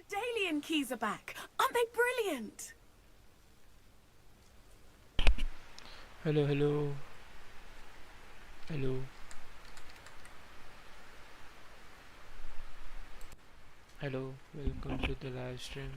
Dalian keys are back. Aren't they brilliant? Hello, hello. Hello. Hello, welcome to the live stream.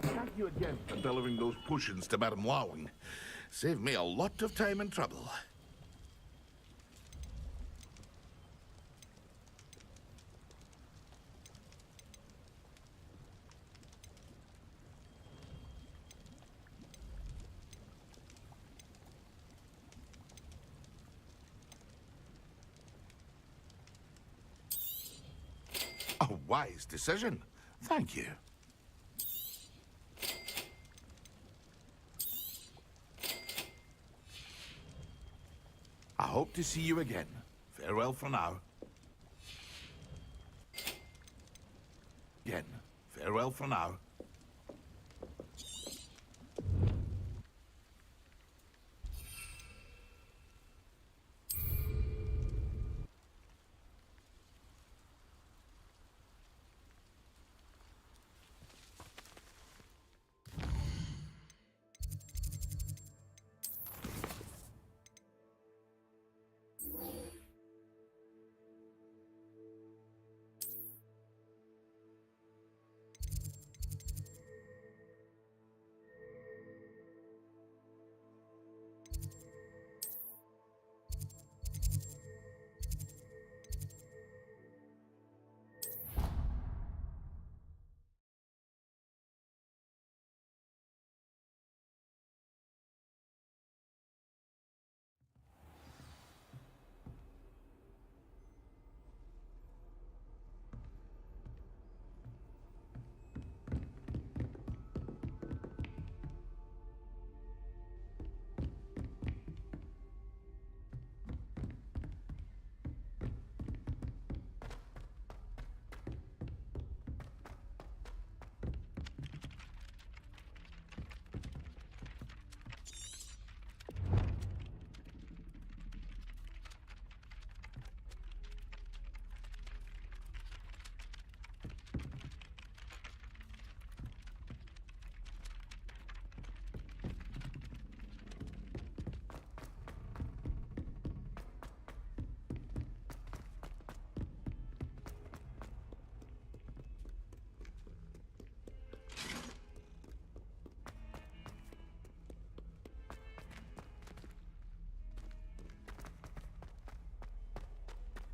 Thank you again for delivering those potions to Madame Wowing. Saved me a lot of time and trouble. A wise decision. Thank you. I hope to see you again. Farewell for now. Again. Farewell for now.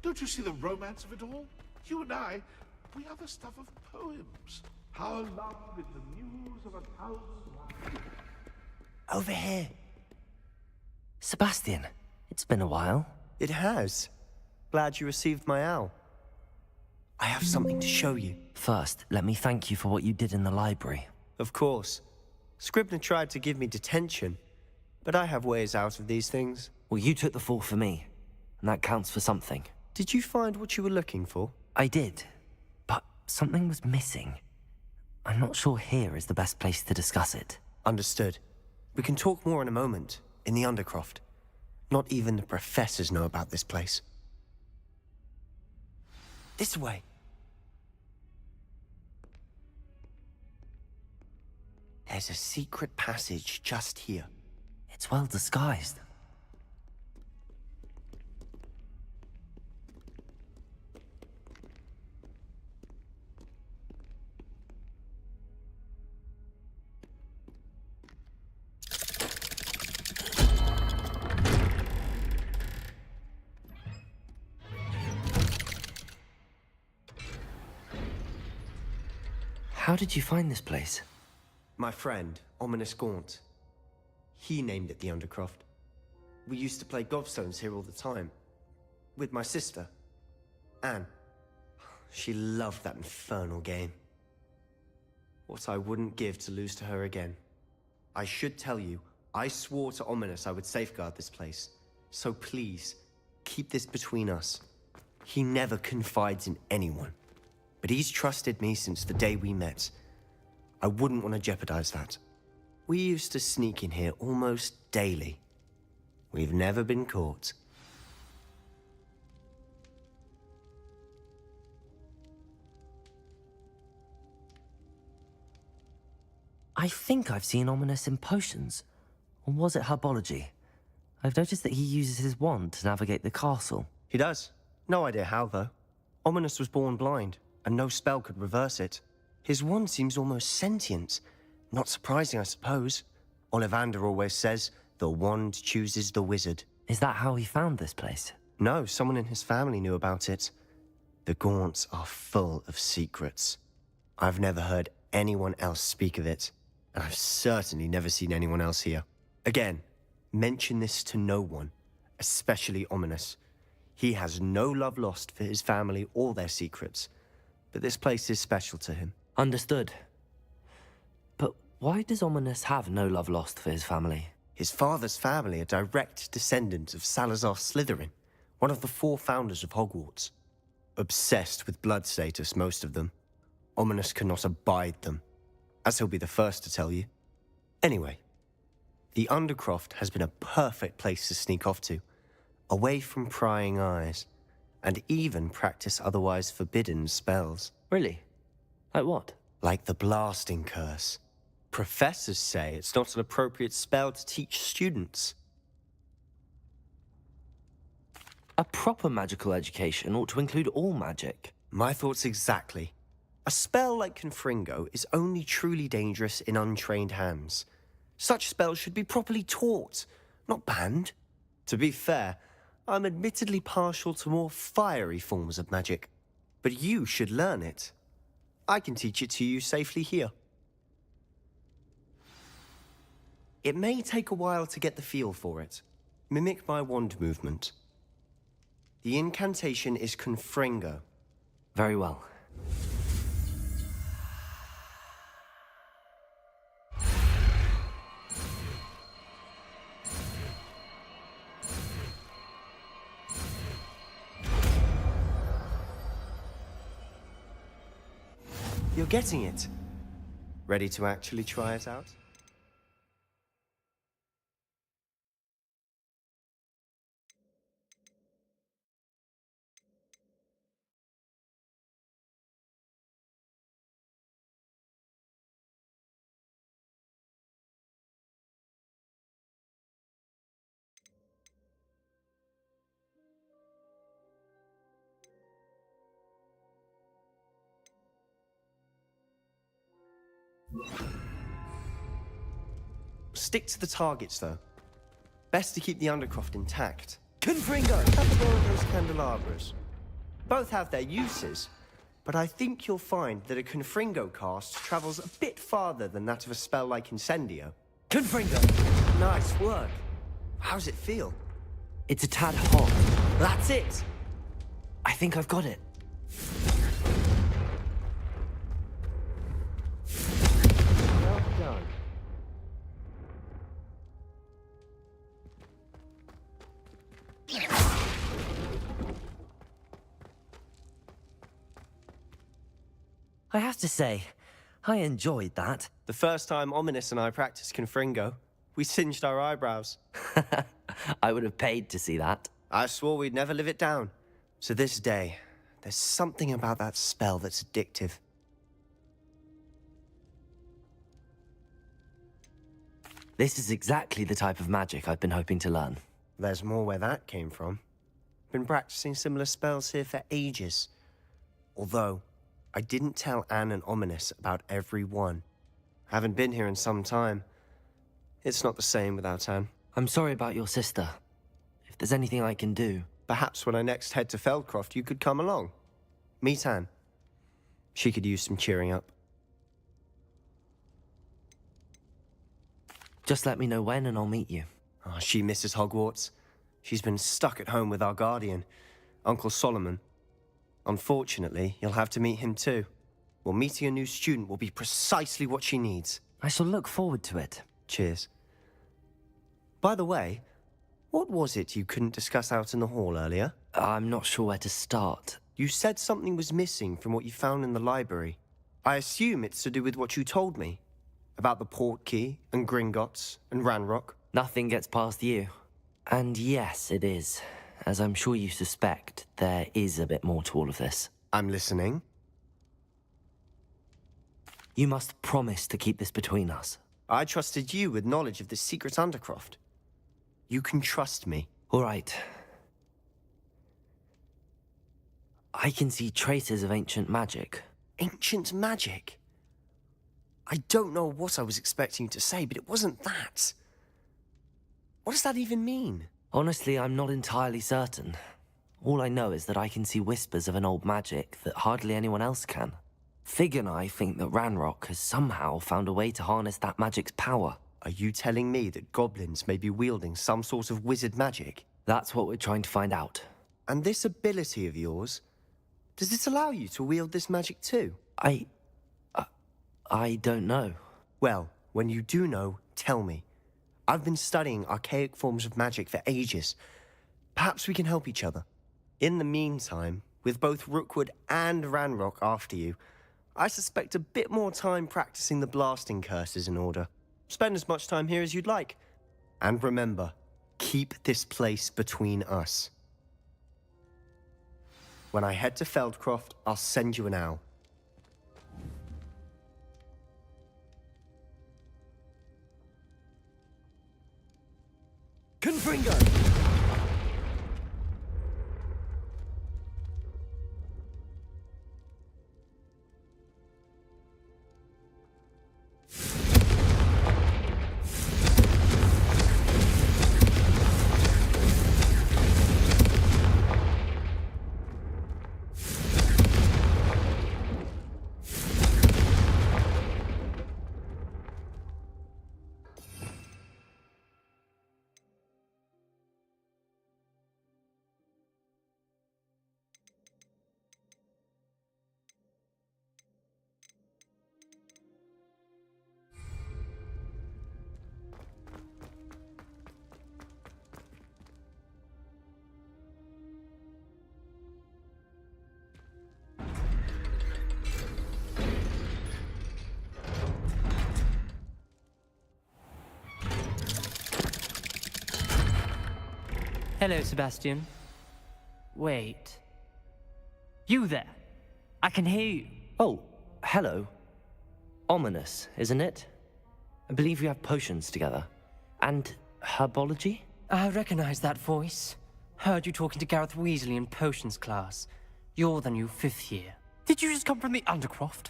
Don't you see the romance of it all? You and I, we are the stuff of poems. How long is the muse of a thousand lives? Over here. Sebastian, it's been a while. It has. Glad you received my owl. I have something to show you. First, let me thank you for what you did in the library. Of course. Scribner tried to give me detention, but I have ways out of these things. Well, you took the fall for me, and that counts for something. Did you find what you were looking for? I did, but something was missing. I'm not sure here is the best place to discuss it. Understood. We can talk more in a moment, in the Undercroft. Not even the professors know about this place. This way. There's a secret passage just here. It's well disguised. How did you find this place? My friend, Ominous Gaunt. He named it the Undercroft. We used to play gobstones here all the time. With my sister, Anne. She loved that infernal game. What I wouldn't give to lose to her again. I should tell you, I swore to Ominous I would safeguard this place. So please, keep this between us. He never confides in anyone. But he's trusted me since the day we met. I wouldn't want to jeopardize that. We used to sneak in here almost daily. We've never been caught. I think I've seen Ominous in potions. Or was it herbology? I've noticed that he uses his wand to navigate the castle. He does. No idea how, though. Ominous was born blind, and no spell could reverse it. His wand seems almost sentient. Not surprising, I suppose. Ollivander always says, the wand chooses the wizard. Is that how he found this place? No, someone in his family knew about it. The Gaunts are full of secrets. I've never heard anyone else speak of it, and I've certainly never seen anyone else here. Again, mention this to no one, especially Ominous. He has no love lost for his family or their secrets, but this place is special to him. Understood. But why does Ominous have no love lost for his family? His father's family are direct descendants of Salazar Slytherin, one of the 4 founders of Hogwarts. Obsessed with blood status, most of them. Ominous cannot abide them, as he'll be the first to tell you. Anyway, the Undercroft has been a perfect place to sneak off to, away from prying eyes, and even practice otherwise forbidden spells. Really? Like what? Like the blasting curse. Professors say it's not an appropriate spell to teach students. A proper magical education ought to include all magic. My thoughts exactly. A spell like Confringo is only truly dangerous in untrained hands. Such spells should be properly taught, not banned. To be fair, I'm admittedly partial to more fiery forms of magic. But you should learn it. I can teach it to you safely here. It may take a while to get the feel for it. Mimic my wand movement. The incantation is Confringo. Very well. You're getting it. Ready to actually try it out? Stick to the targets, though. Best to keep the Undercroft intact. Confringo! Have a go of those candelabras. Both have their uses, but I think you'll find that a Confringo cast travels a bit farther than that of a spell like Incendio. Confringo! Nice work. How's it feel? It's a tad hot. That's it! I think I've got it. Well done. I have to say, I enjoyed that. The first time Ominous and I practiced Confringo, we singed our eyebrows. I would have paid to see that. I swore we'd never live it down. To this day, there's something about that spell that's addictive. This is exactly the type of magic I've been hoping to learn. There's more where that came from. Been practicing similar spells here for ages. Although, I didn't tell Anne and Ominous about every one. Haven't been here in some time. It's not the same without Anne. I'm sorry about your sister. If there's anything I can do... Perhaps when I next head to Feldcroft, you could come along. Meet Anne. She could use some cheering up. Just let me know when and I'll meet you. Oh, she misses Hogwarts. She's been stuck at home with our guardian, Uncle Solomon. Unfortunately, you'll have to meet him too. Well, meeting a new student will be precisely what she needs. I shall look forward to it. Cheers. By the way, what was it you couldn't discuss out in the hall earlier? I'm not sure where to start. You said something was missing from what you found in the library. I assume it's to do with what you told me. About the Portkey, and Gringotts, and Ranrock. Nothing gets past you. And yes, it is. As I'm sure you suspect, there is a bit more to all of this. I'm listening. You must promise to keep this between us. I trusted you with knowledge of this secret Undercroft. You can trust me. All right. I can see traces of ancient magic. Ancient magic? I don't know what I was expecting you to say, but it wasn't that. What does that even mean? Honestly, I'm not entirely certain. All I know is that I can see whispers of an old magic that hardly anyone else can. Fig and I think that Ranrock has somehow found a way to harness that magic's power. Are you telling me that goblins may be wielding some sort of wizard magic? That's what we're trying to find out. And this ability of yours, does it allow you to wield this magic too? I don't know. Well, when you do know, tell me. I've been studying archaic forms of magic for ages. Perhaps we can help each other. In the meantime, with both Rookwood and Ranrock after you, I suspect a bit more time practicing the blasting curse is in order. Spend as much time here as you'd like. And remember, keep this place between us. When I head to Feldcroft, I'll send you an owl. Confringo! Hello, Sebastian. Wait. You there? I can hear you. Oh, hello. Ominous, isn't it? I believe we have potions together. And herbology? I recognize that voice. Heard you talking to Gareth Weasley in potions class. You're the new 5th year. Did you just come from the Undercroft?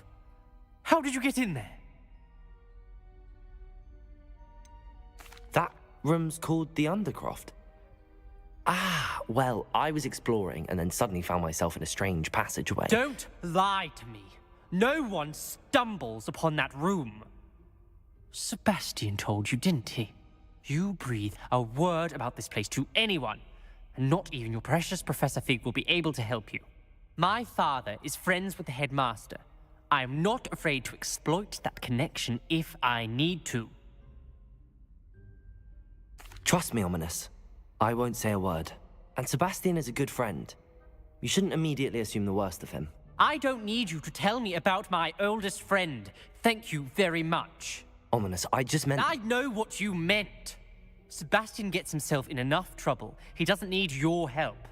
How did you get in there? That room's called the Undercroft. Ah, well, I was exploring and then suddenly found myself in a strange passageway. Don't lie to me. No one stumbles upon that room. Sebastian told you, didn't he? You breathe a word about this place to anyone, and not even your precious Professor Fig will be able to help you. My father is friends with the headmaster. I am not afraid to exploit that connection if I need to. Trust me, Ominous. I won't say a word. And Sebastian is a good friend. You shouldn't immediately assume the worst of him. I don't need you to tell me about my oldest friend. Thank you very much. Ominous, I just meant... I know what you meant. Sebastian gets himself in enough trouble. He doesn't need your help.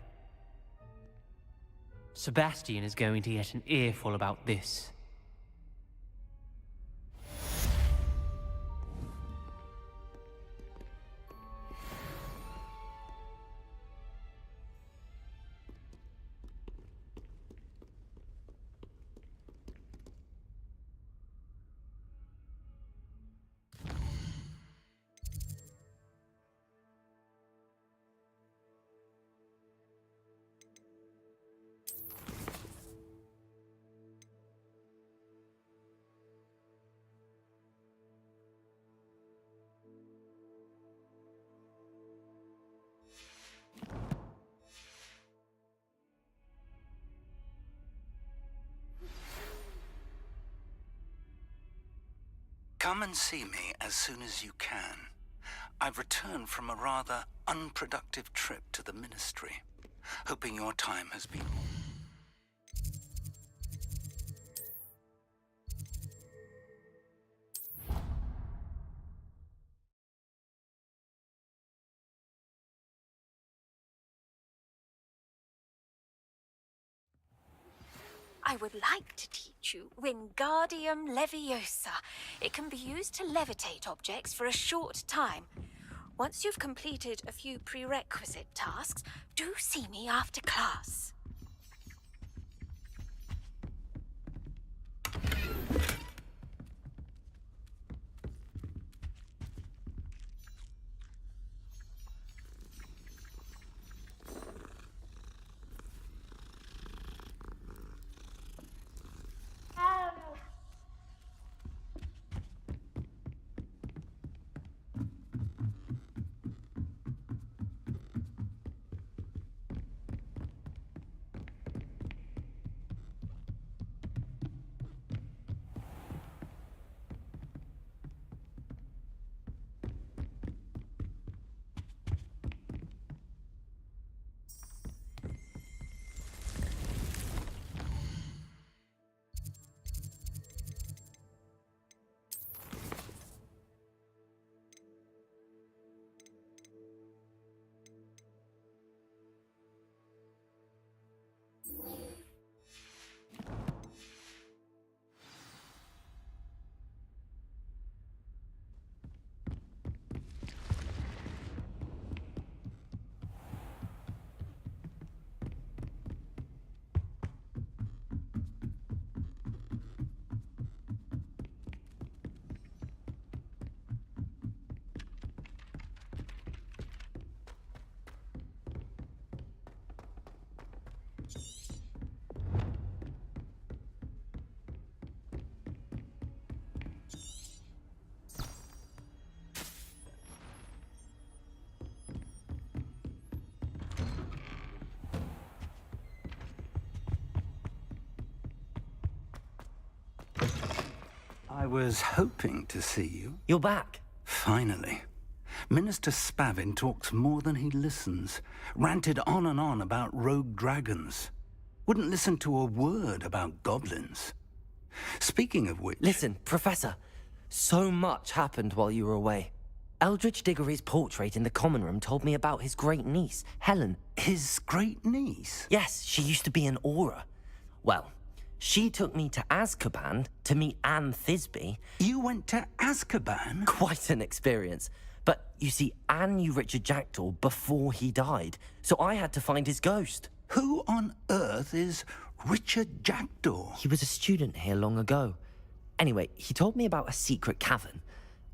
Sebastian is going to get an earful about this. Come and see me as soon as you can. I've returned from a rather unproductive trip to the Ministry, hoping your time has been... I would like to teach you Wingardium Leviosa. It can be used to levitate objects for a short time. Once you've completed a few prerequisite tasks, do see me after class. I was hoping to see you. You're back. Finally. Minister Spavin talks more than he listens. Ranted on and on about rogue dragons. Wouldn't listen to a word about goblins. Speaking of which... Listen, Professor. So much happened while you were away. Eldridge Diggory's portrait in the common room told me about his great niece, Helen. His great niece? Yes, she used to be an Auror. Well, she took me to Azkaban to meet Anne Thisbe. You went to Azkaban? Quite an experience. But you see, Anne knew Richard Jackdaw before he died, so I had to find his ghost. Who on earth is Richard Jackdaw? He was a student here long ago. Anyway, he told me about a secret cavern.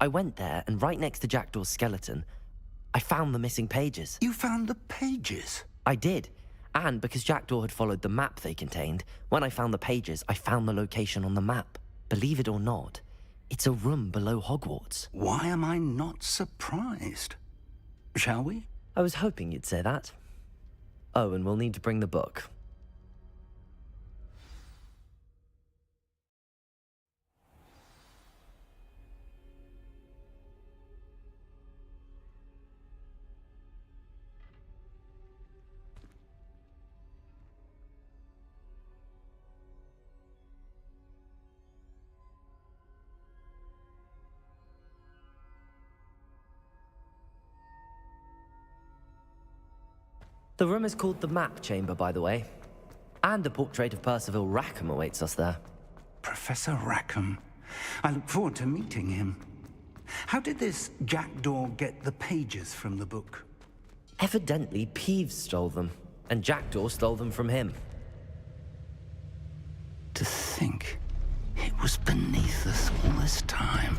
I went there, and right next to Jackdaw's skeleton, I found the missing pages. You found the pages? I did. And because Jackdaw had followed the map they contained, when I found the pages, I found the location on the map. Believe it or not, it's a room below Hogwarts. Why am I not surprised? Shall we? I was hoping you'd say that. Oh, and we'll need to bring the book. The room is called the Map Chamber, by the way. And a portrait of Percival Rackham awaits us there. Professor Rackham. I look forward to meeting him. How did this jackdaw get the pages from the book? Evidently, Peeves stole them, and Jackdaw stole them from him. To think it was beneath us all this time.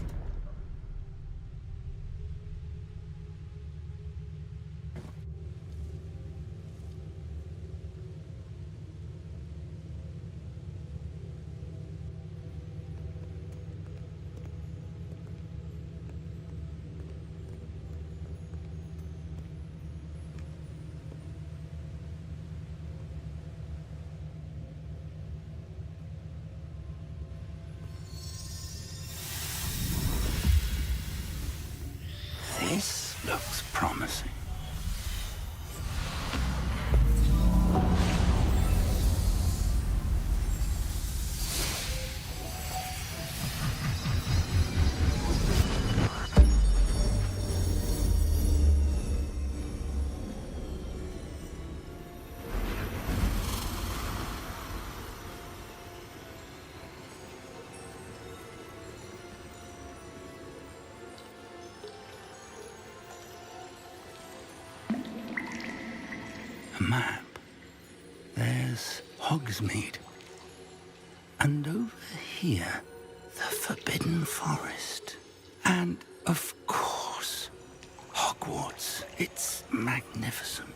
This looks promising. A map. There's Hogsmeade. And over here, the Forbidden Forest. And, of course, Hogwarts. It's magnificent.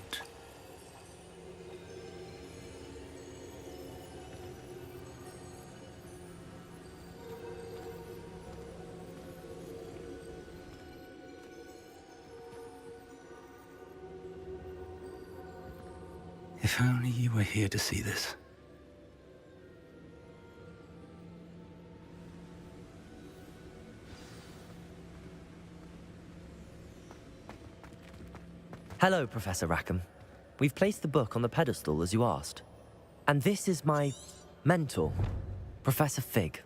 If only you were here to see this. Hello, Professor Rackham. We've placed the book on the pedestal as you asked. And this is my mentor, Professor Fig.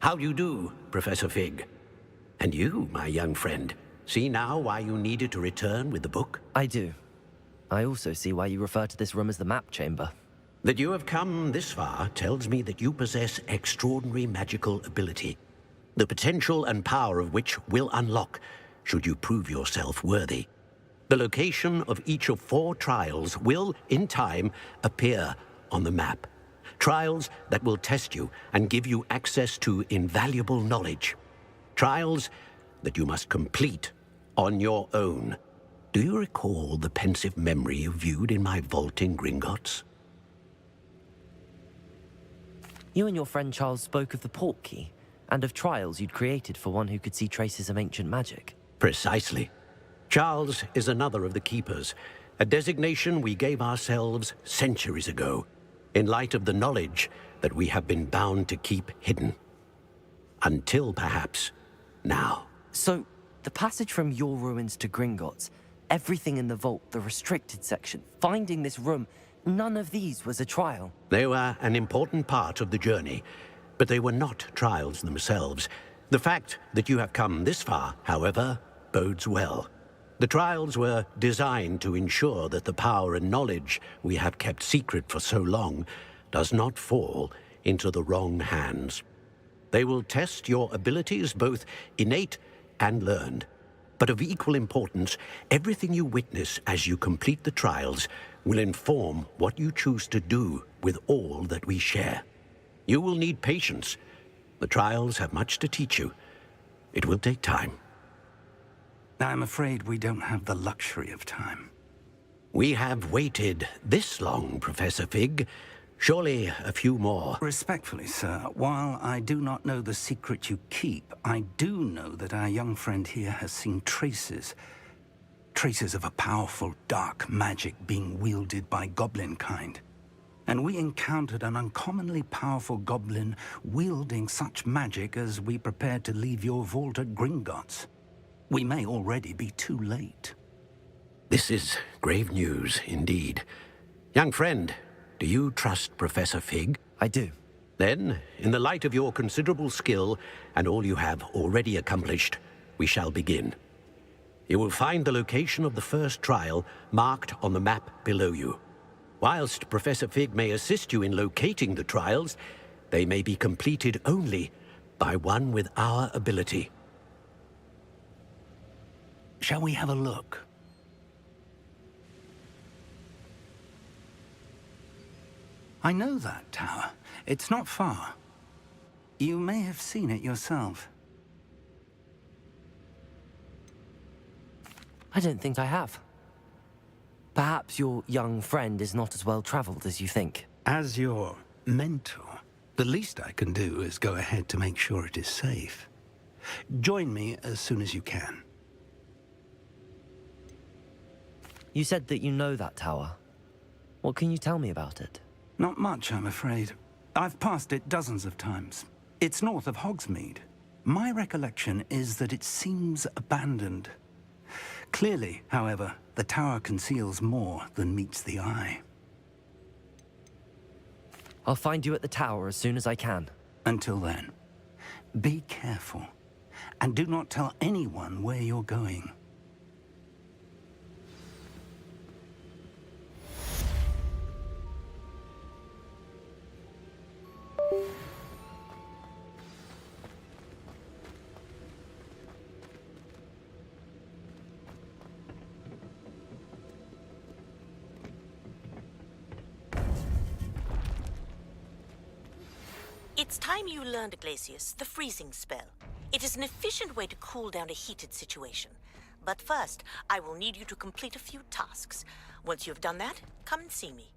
How do you do, Professor Fig? And you, my young friend, see now why you needed to return with the book? I do. I also see why you refer to this room as the Map Chamber. That you have come this far tells me that you possess extraordinary magical ability, the potential and power of which will unlock should you prove yourself worthy. The location of each of 4 trials will, in time, appear on the map. Trials that will test you and give you access to invaluable knowledge. Trials that you must complete on your own. Do you recall the pensive memory you viewed in my vault in Gringotts? You and your friend Charles spoke of the Portkey, and of trials you'd created for one who could see traces of ancient magic. Precisely. Charles is another of the Keepers, a designation we gave ourselves centuries ago, in light of the knowledge that we have been bound to keep hidden. Until, perhaps, now. So, the passage from your ruins to Gringotts, everything in the vault, the restricted section, finding this room, none of these was a trial. They were an important part of the journey, but they were not trials themselves. The fact that you have come this far, however, bodes well. The trials were designed to ensure that the power and knowledge we have kept secret for so long does not fall into the wrong hands. They will test your abilities, both innate and learned. But of equal importance, everything you witness as you complete the trials will inform what you choose to do with all that we share. You will need patience. The trials have much to teach you. It will take time. I'm afraid we don't have the luxury of time. We have waited this long, Professor Fig. Surely a few more. Respectfully, sir, while I do not know the secret you keep, I do know that our young friend here has seen traces of a powerful dark magic being wielded by goblin kind. And we encountered an uncommonly powerful goblin wielding such magic as we prepared to leave your vault at Gringotts. We may already be too late. This is grave news, indeed. Young friend, do you trust Professor Fig? I do. Then, in the light of your considerable skill and all you have already accomplished, we shall begin. You will find the location of the first trial marked on the map below you. Whilst Professor Fig may assist you in locating the trials, they may be completed only by one with our ability. Shall we have a look? I know that tower. It's not far. You may have seen it yourself. I don't think I have. Perhaps your young friend is not as well traveled as you think. As your mentor, the least I can do is go ahead to make sure it is safe. Join me as soon as you can. You said that you know that tower. What can you tell me about it? Not much, I'm afraid. I've passed it dozens of times. It's north of Hogsmeade. My recollection is that it seems abandoned. Clearly, however, the tower conceals more than meets the eye. I'll find you at the tower as soon as I can. Until then, be careful, and do not tell anyone where you're going. It's time you learned, Glacius, the freezing spell. It is an efficient way to cool down a heated situation. But first, I will need you to complete a few tasks. Once you've done that, come and see me.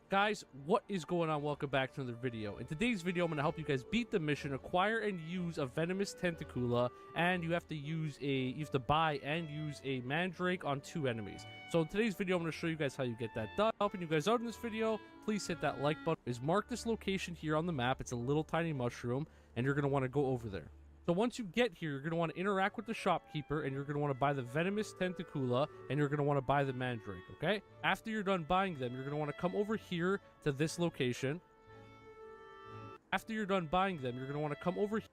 Guys, what is going on? Welcome back to another video. In today's video, I'm going to help you guys beat the mission, acquire and use a venomous tentacula, and you have to buy and use a mandrake on 2 enemies. So in today's video, I'm going to show you guys how you get that done. Helping you guys out in this video, please hit that like button. Mark this location here on the map. It's a little tiny mushroom, and you're going to want to go over there. So once you get here, you're going to want to interact with the shopkeeper, and you're going to want to buy the venomous tentacula, and you're going to want to buy the mandrake, okay? After you're done buying them, you're going to want to come over here to this location. After you're done buying them, you're going to want to come over here.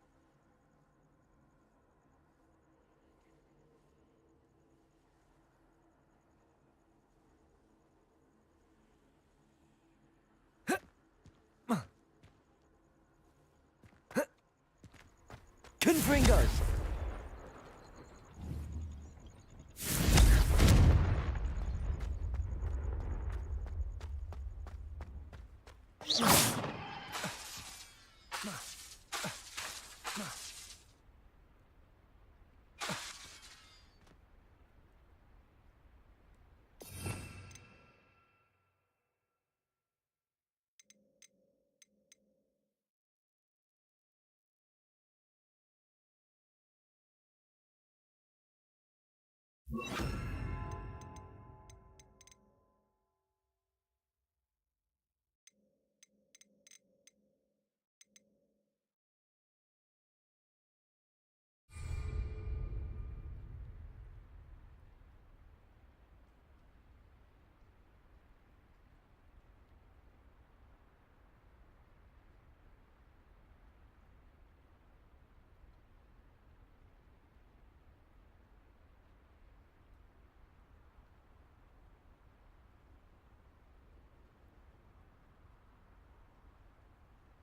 Confringos!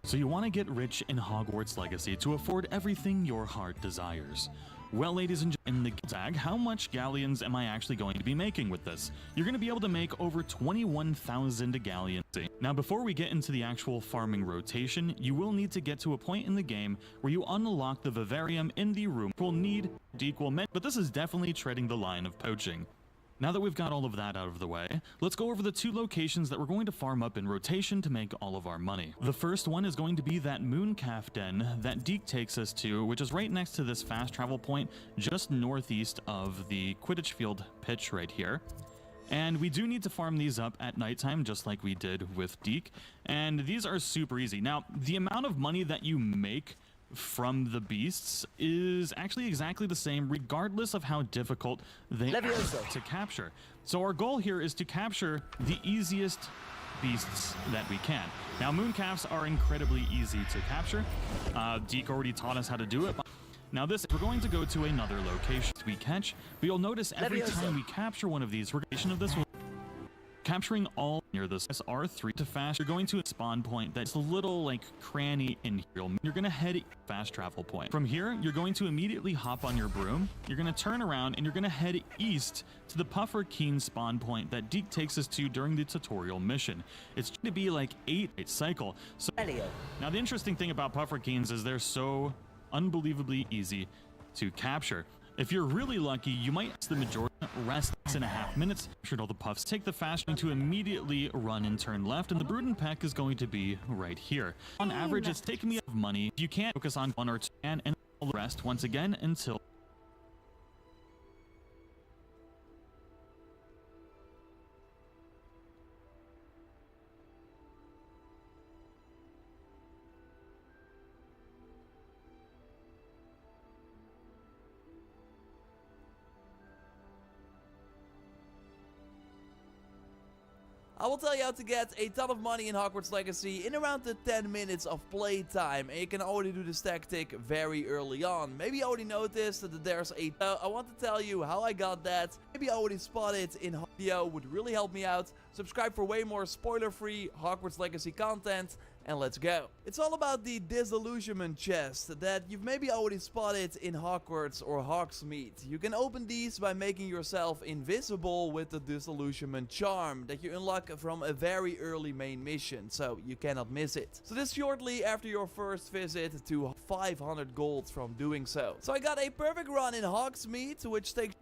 So you want to get rich in Hogwarts Legacy to afford everything your heart desires. Well, ladies and gentlemen, in the tag, how much galleons am I actually going to be making with this? You're going to be able to make over 21,000 galleons. Now, before we get into the actual farming rotation, you will need to get to a point in the game where you unlock the vivarium in the room. Will need to equal men, but this is definitely treading the line of poaching. Now that we've got all of that out of the way, let's go over the 2 locations that we're going to farm up in rotation to make all of our money. The first one is going to be that mooncalf den that Deke takes us to, which is right next to this fast travel point just northeast of the Quidditch field pitch right here. And we do need to farm these up at nighttime, just like we did with Deke. And these are super easy. Now, the amount of money that you make from the beasts is actually exactly the same regardless of how difficult they are to capture. So our goal here is to capture the easiest beasts that we can. Now, mooncalves are incredibly easy to capture. Deke already taught us how to do it. Now we're going to go to another location we catch, but you'll notice every time we capture one of these, capturing all near this R3 to fast, you're going to a spawn point that's a little like cranny in here. You're going to head fast travel point. From here, you're going to immediately hop on your broom. You're going to turn around and you're going to head east to the Puffer Keen spawn point that Deke takes us to during the tutorial mission. It's going to be like 8 cycle. So now the interesting thing about Puffer Keens is they're so unbelievably easy to capture. If you're really lucky, you might the majority rest 6.5 minutes. Captured all the puffs. Take the fast lane to immediately run and turn left, and the Brood and Peck is going to be right here. On average, it's taken me a lot of money. You can't focus on 1 or 2 and all the rest once again until I will tell you how to get a ton of money in Hogwarts Legacy in around the 10 minutes of playtime, and you can already do this tactic very early on. Maybe you already noticed that there's a... I want to tell you how I got that. Maybe I already spotted in a video, would really help me out. Subscribe for way more spoiler-free Hogwarts Legacy content, and let's go. It's all about the disillusionment chest that you've maybe already spotted in Hogwarts or Hogsmeade. You can open these by making yourself invisible with the disillusionment charm that you unlock from a very early main mission, so you cannot miss it. So this shortly after your first visit to 500 gold from doing so. So I got a perfect run in Hogsmeade, which takes...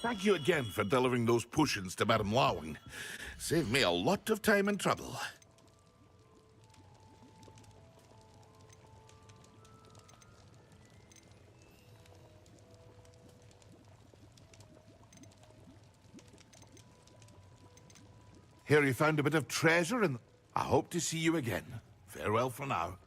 Thank you again for delivering those potions to Madame Lawing. Saved me a lot of time and trouble. Here you found a bit of treasure, and I hope to see you again. Farewell for now.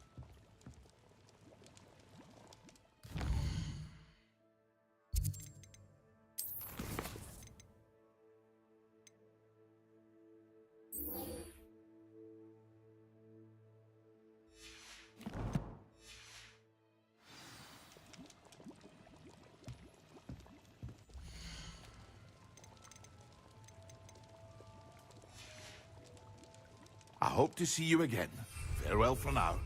I hope to see you again. Farewell for now.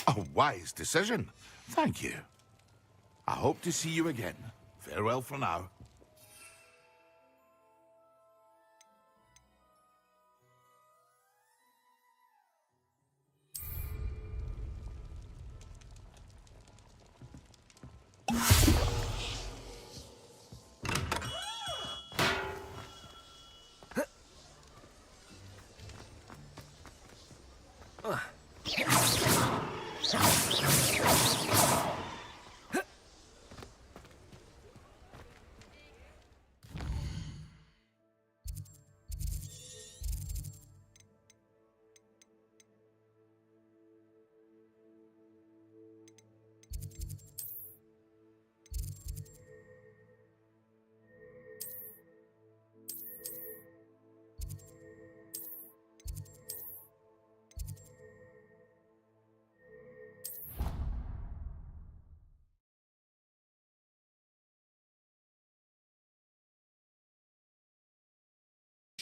A wise decision. Thank you. I hope to see you again. Farewell for now.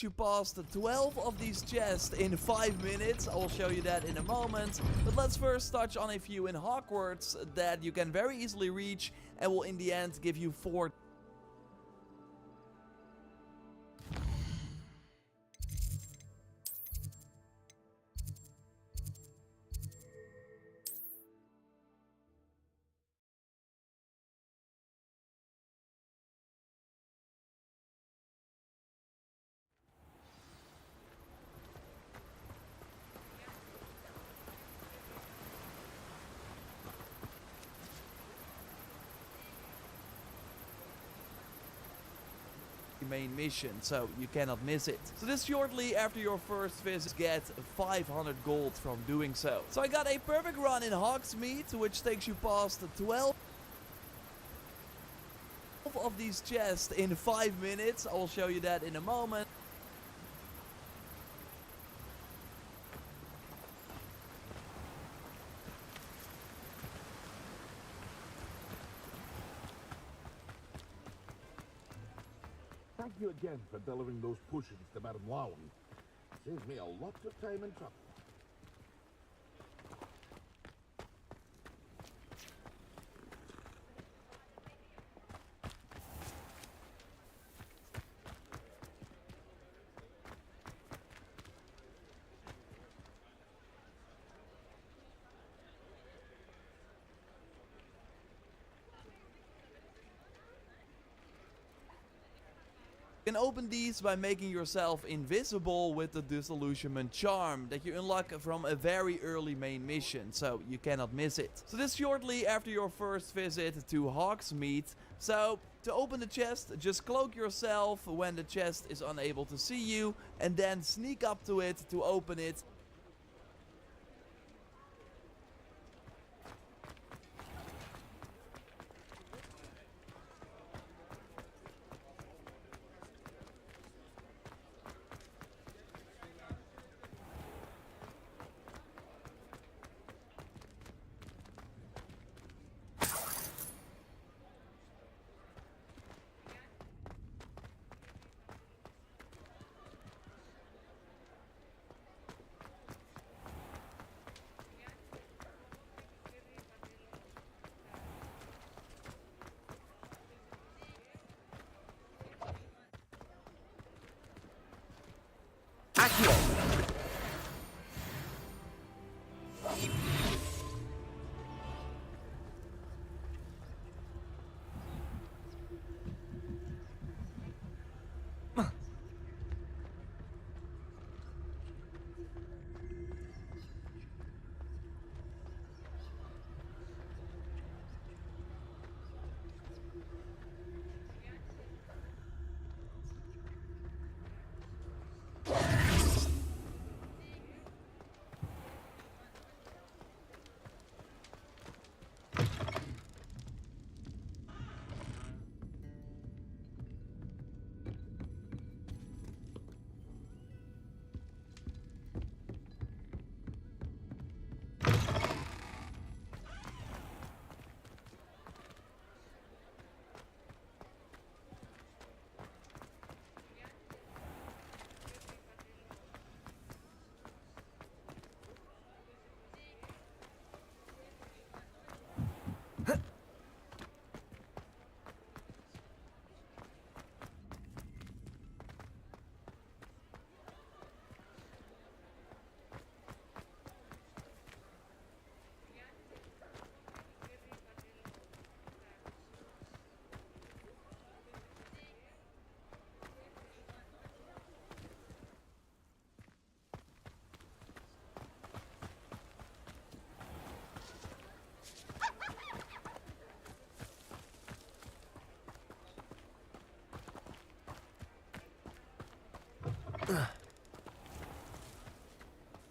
You passed 12 of these chests in 5 minutes. I will show you that in a moment. But let's first touch on a few in Hogwarts that you can very easily reach and will in the end give you 4. Main mission, so you cannot miss it. So this shortly after your first visit, get 500 gold from doing so. So I got a perfect run in Hogsmeade, which takes you past 12 of these chests in 5 minutes. I will show you that in a moment. Thank you again for delivering those potions to Madame Lawing. Saved me a lot of time and trouble. You can open these by making yourself invisible with the disillusionment charm that you unlock from a very early main mission, so you cannot miss it. So this shortly after your first visit to Hogsmeade. So to open the chest, just cloak yourself when the chest is unable to see you and then sneak up to it to open it. Accio!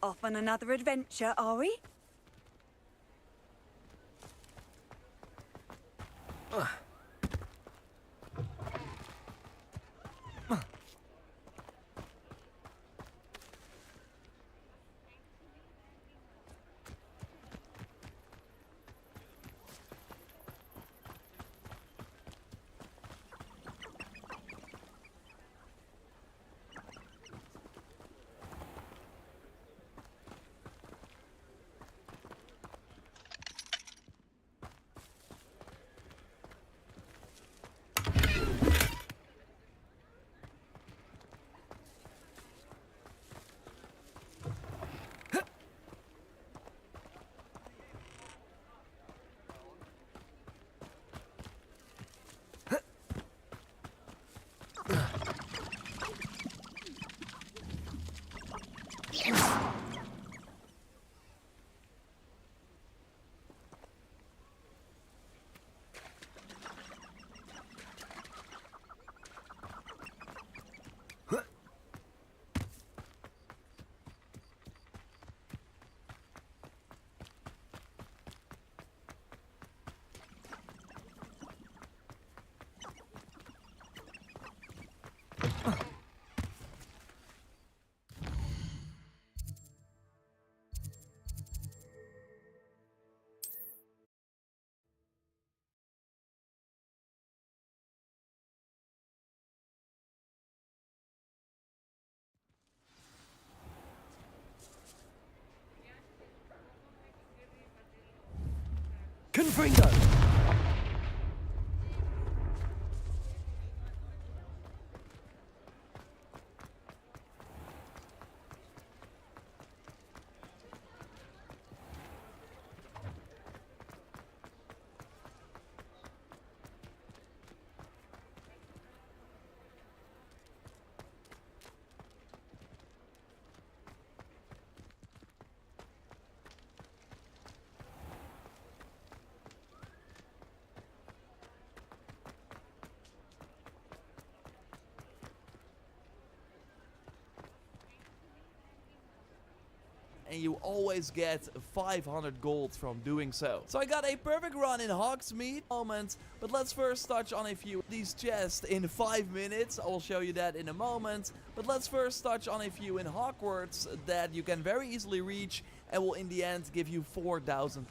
Off on another adventure, are we? Confringo! And you always get 500 gold from doing so. So I got a perfect run in Hogsmeade moment, but let's first touch on a few of these chests in 5 minutes. I will show you that in a moment, but let's first touch on a few in Hogwarts that you can very easily reach and will in the end give you 4,000.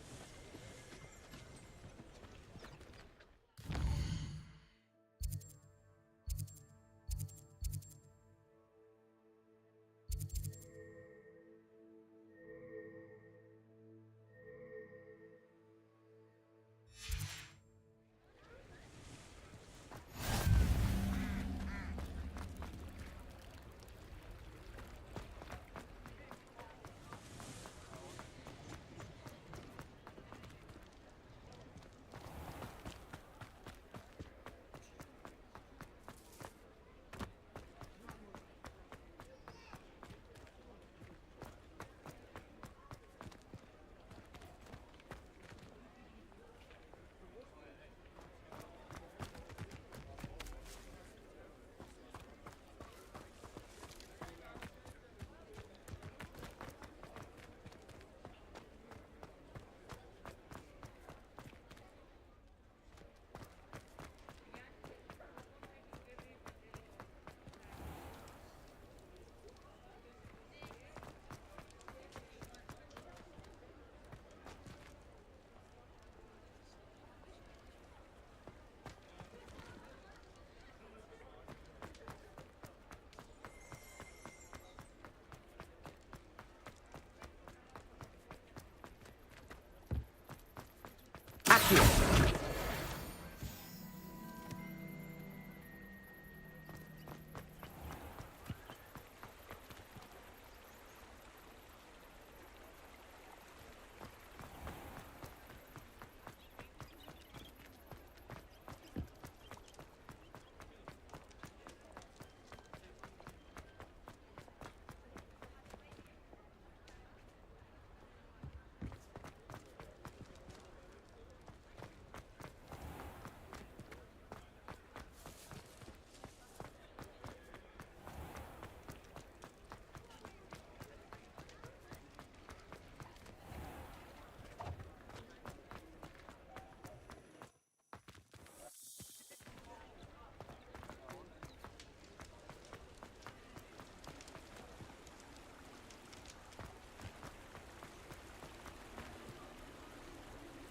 Accio.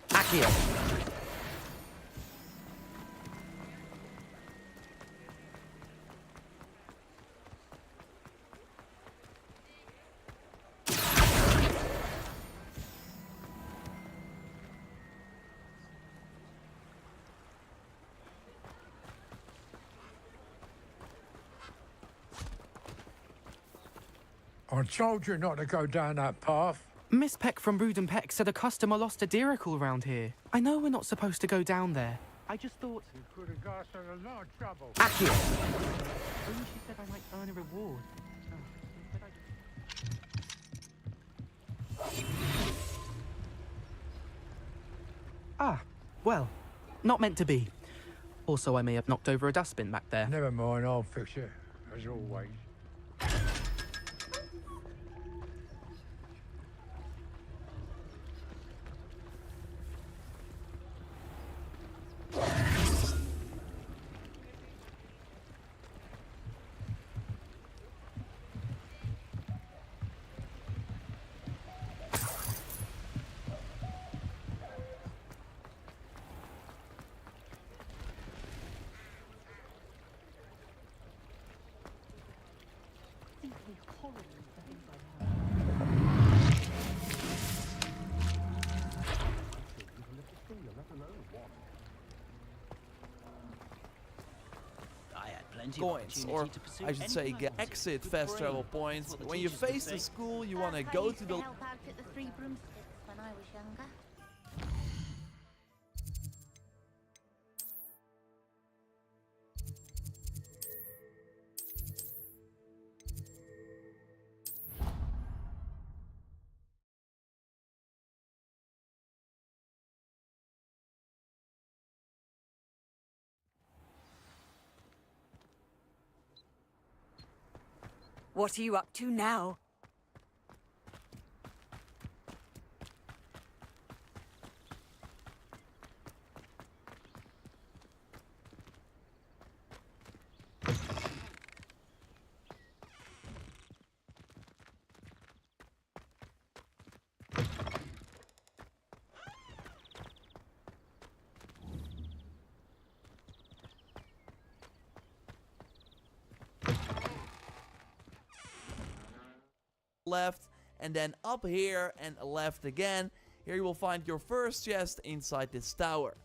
Accio. I told you not to go down that path. Miss Peck from Brood and Peck said a customer lost a deeracle around here. I know we're not supposed to go down there. I just thought... You could have got us in a lot of trouble. Accio. Only she said I might earn a reward. Ah, well, not meant to be. Also, I may have knocked over a dustbin back there. Never mind, I'll fix it, as always. Coins, or I should say exit fast travel points. When you face the school, you want to go to the... help out at the Three Broomsticks when I was younger. What are you up to now? Left, and then up here and left again. Here you will find your first chest inside this tower.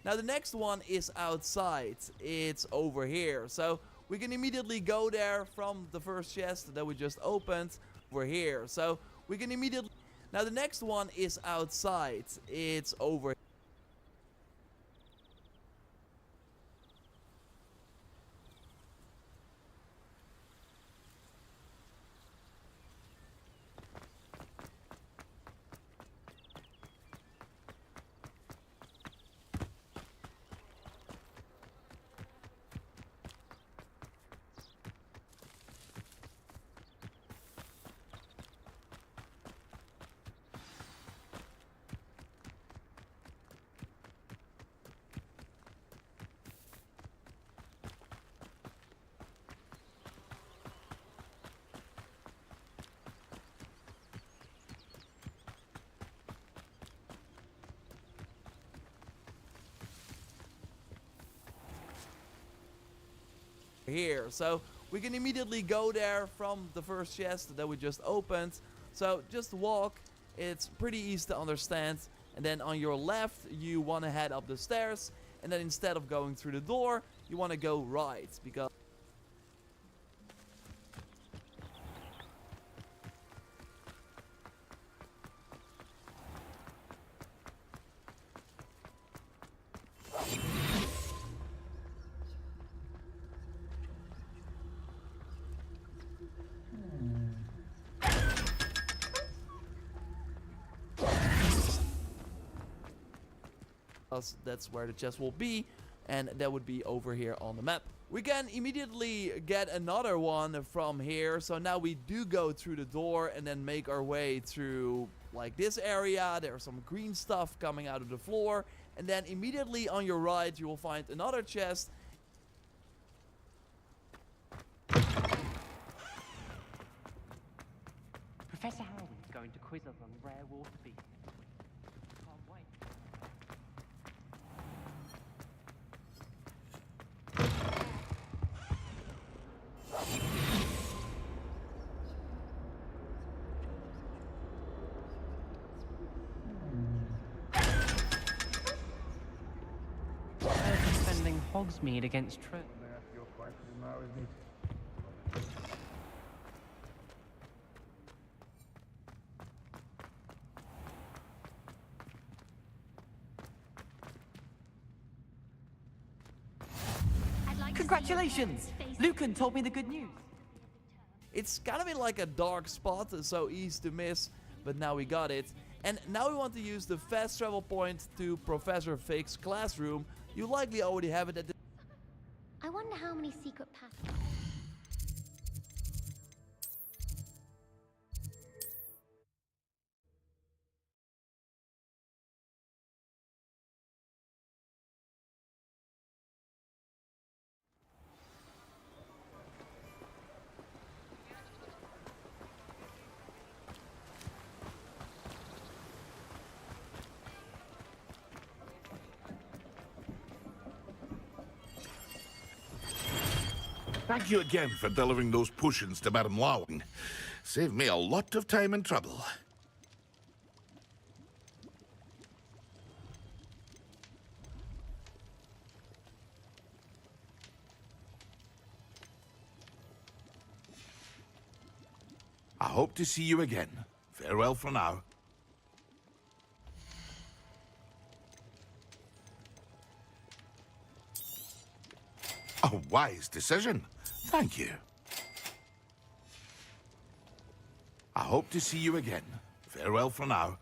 Now the next one is outside. It's over here. So we can immediately go there from the first chest that we just opened. Over here. So we can immediately... Now the next one is outside. It's over here. here. So we can immediately go there from the first chest that we just opened. So just walk. It's pretty easy to understand. And then on your left, you want to head up the stairs. And then instead of going through the door, you want to go right. Because that's where the chest will be, and that would be over here on the map. We can immediately get another one from here. So now we do go through the door and then make our way through like this area. There's some green stuff coming out of the floor, and then immediately on your right you will find another chest. Professor Howard's going to quiz us on rare water beasts. Can't wait. Defending Hogsmeade against Trent. Congratulations! Lucan told me the good news. It's kind of in like a dark spot, so easy to miss, but now we got it. And now we want to use the fast travel point to Professor Fake's classroom. You likely already have it at the... I wonder how many secret passages. Thank you again for delivering those potions to Madame Lawing. Saved me a lot of time and trouble. I hope to see you again. Farewell for now. A wise decision. Thank you. I hope to see you again. Farewell for now.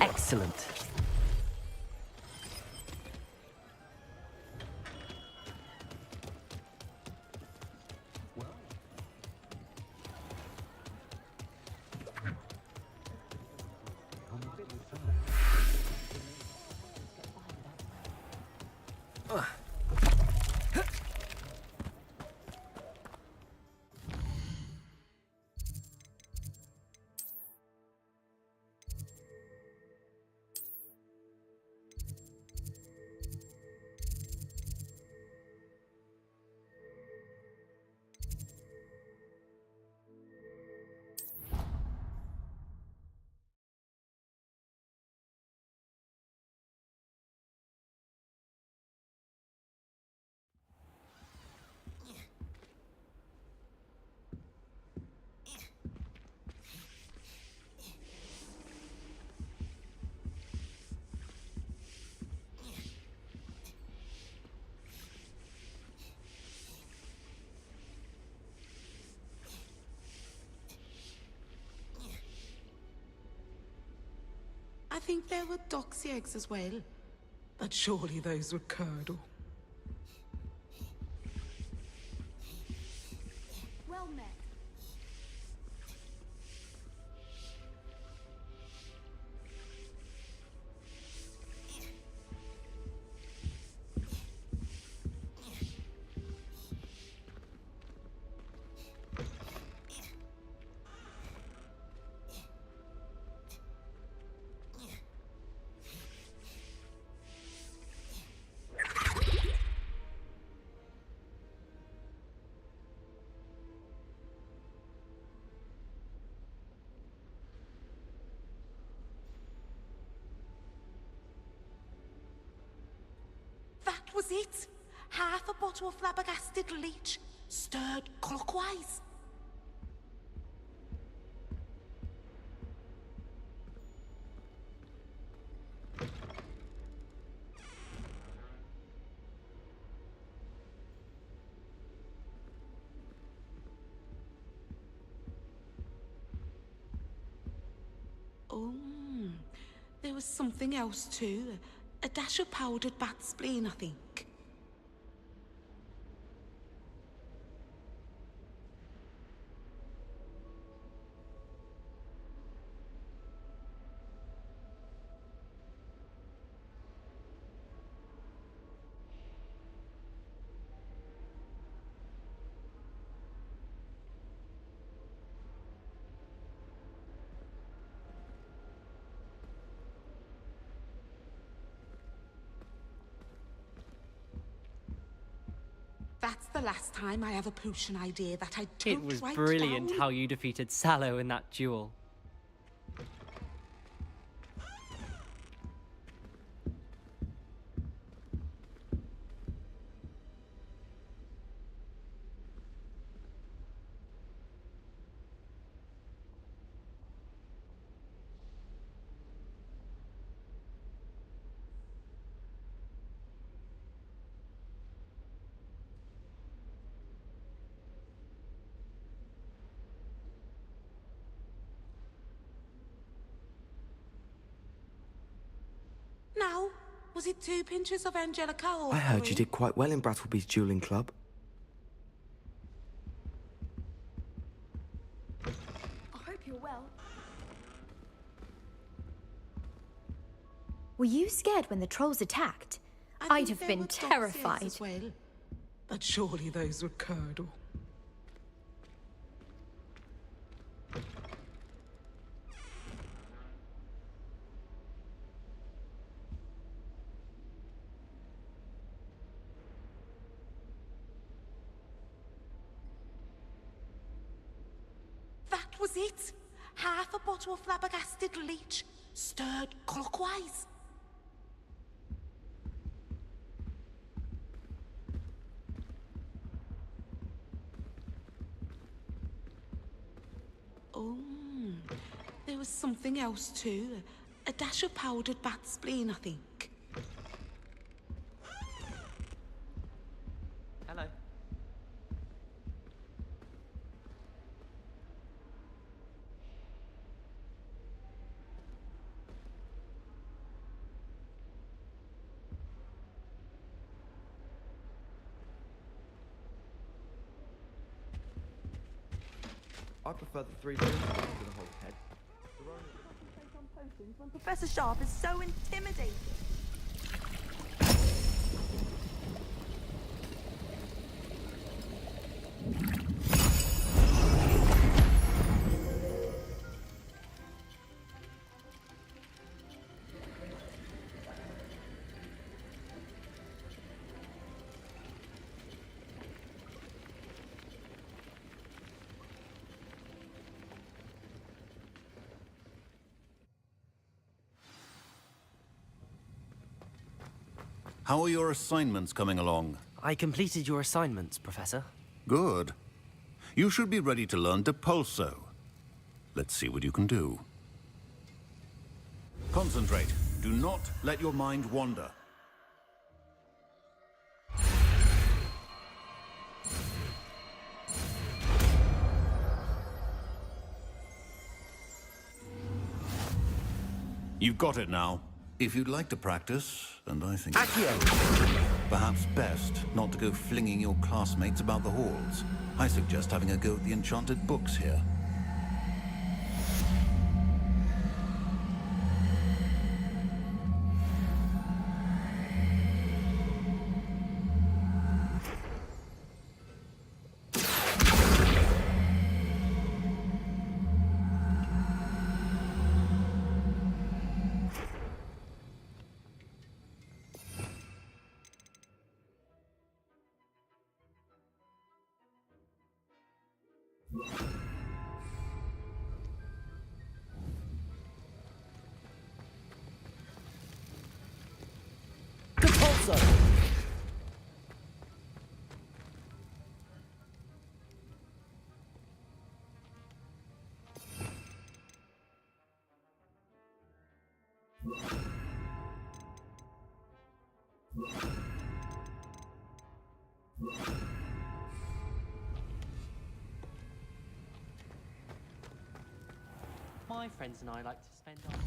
Excellent. I think there were doxy eggs as well, but surely those would curdle. Well met. it. Half a bottle of flabbergasted leech, stirred clockwise. Oh, there was something else too. A dash of powdered bat spleen, I think. That's the last time I have a potion idea that I don't It was write brilliant down. how you defeated Sallow in that duel. Now, was it 2 pinches of Angelica or I heard you 3? did quite well in Brattleby's dueling club. I hope you're well. Were you scared when the trolls attacked? I I'd think have there been were Doxy eggs terrified. as well. But surely those would curdle. That was it. Half a bottle of flabbergasted leech, stirred clockwise. Oh, there was something else too. A dash of powdered bat spleen, I think. Hello. I prefer the 3 rooms to the whole head. When Professor Sharp is so intimidating. How are your assignments coming along? I completed your assignments, Professor. Good. You should be ready to learn Depulso. Let's see what you can do. Concentrate. Do not let your mind wander. You've got it now. If you'd like to practice, and I think perhaps best not to go flinging your classmates about the halls. I suggest having a go at the enchanted books here. My friends and I like to spend our...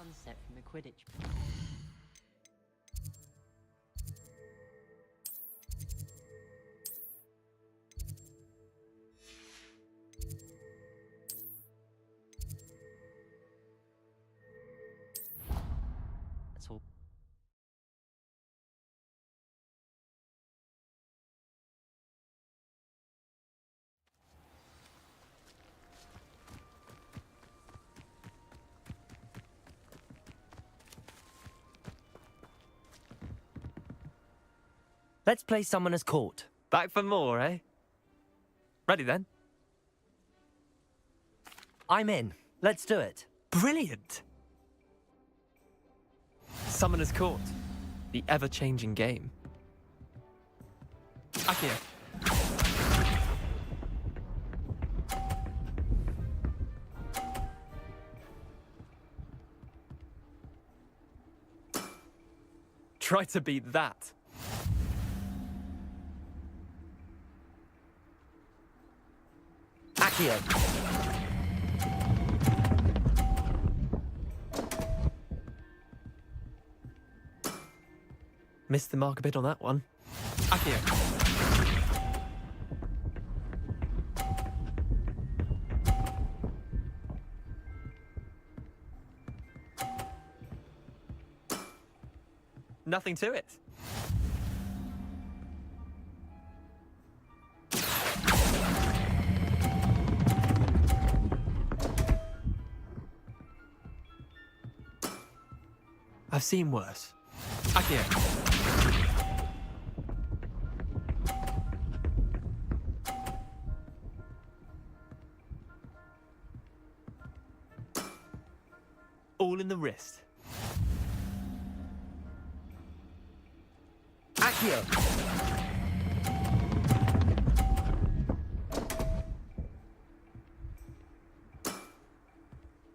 sunset from the Quidditch. That's all. Let's play Summoner's Court. Back for more, eh? Ready then? I'm in. Let's do it. Brilliant! Summoner's Court. The ever-changing game. Akio. Try to beat that. Akio. Missed the mark a bit on that one. Akio. Nothing to it. I've seen worse. Akio. All in the wrist. Akio.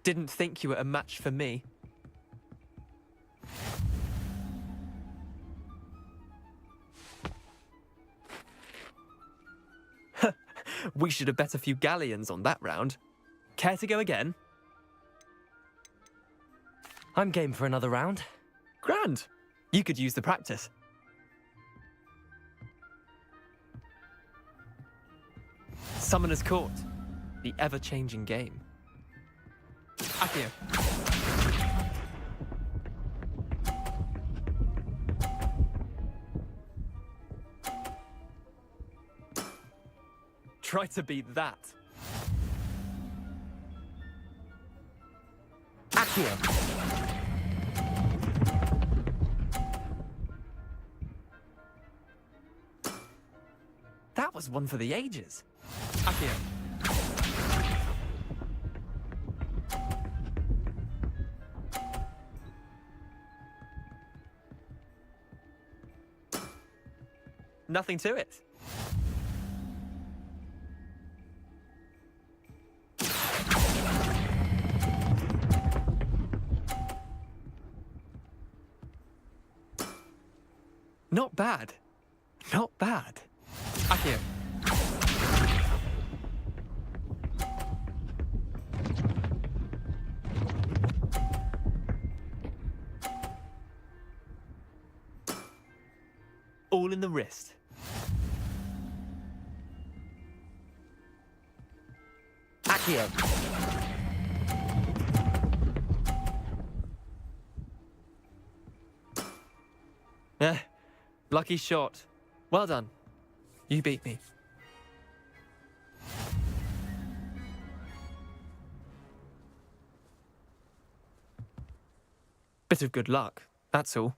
Didn't think you were a match for me. We should have bet a few galleons on that round. Care to go again? I'm game for another round. Grand. You could use the practice. Summoner's Court. The ever-changing game. Akio. Try to beat that. Akio. That was one for the ages. Akio. Nothing to it. Not bad. Not bad. Akio. All in the wrist. Akio. Lucky shot. Well done. You beat me. Bit of good luck, that's all.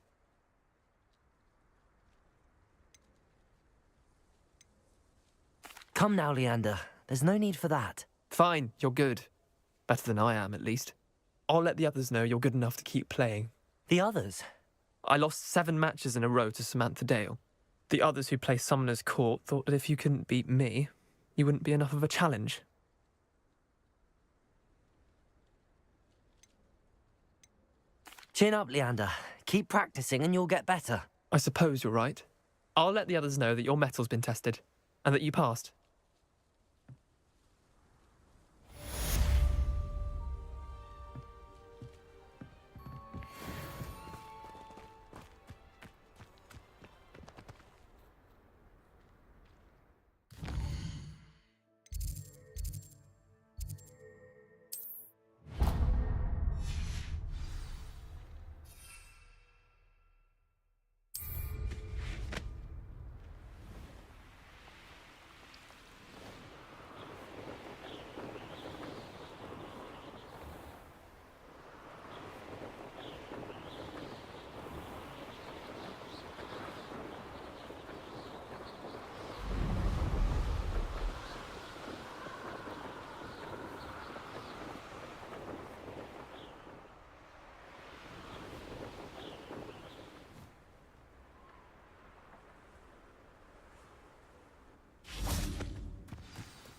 Come now, Leander. There's no need for that. Fine, you're good. Better than I am, at least. I'll let the others know you're good enough to keep playing. The others? I lost 7 matches in a row to Samantha Dale. The others who play Summoner's Court thought that if you couldn't beat me, you wouldn't be enough of a challenge. Chin up, Leander. Keep practicing and you'll get better. I suppose you're right. I'll let the others know that your metal's been tested, and that you passed.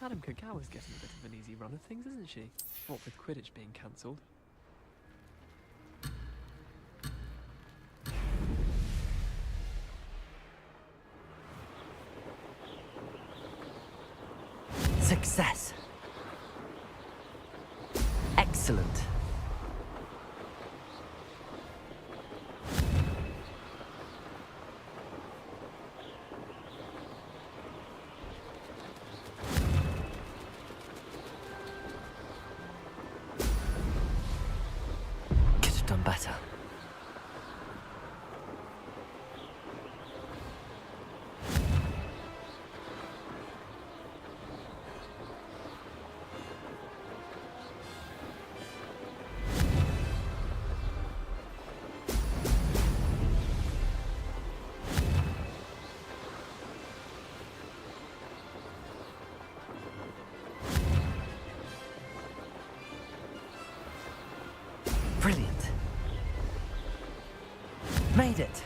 Madam Kagawa's getting a bit of an easy run of things, isn't she? What with Quidditch being cancelled. Success. Excellent. Could have done better. Brilliant. Made it.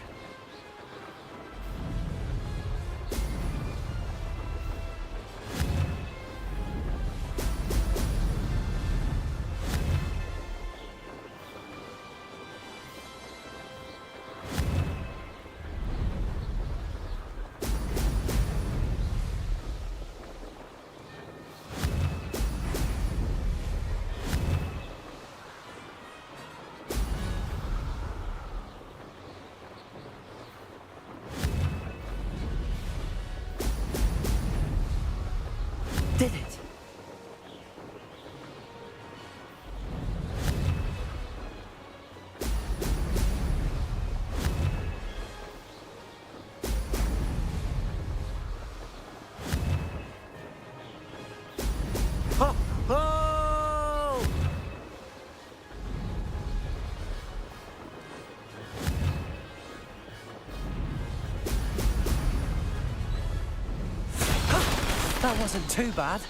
Did it. Oh! Oh! That wasn't too bad.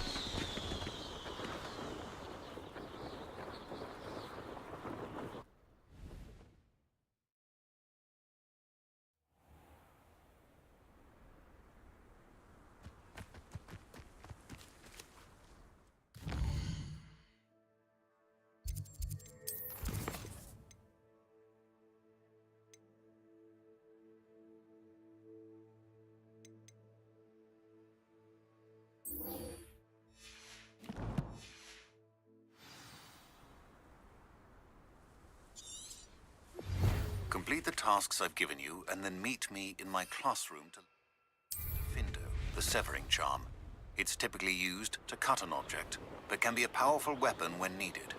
Complete the tasks I've given you, and then meet me in my classroom to Findo, the severing charm. It's typically used to cut an object, but can be a powerful weapon when needed.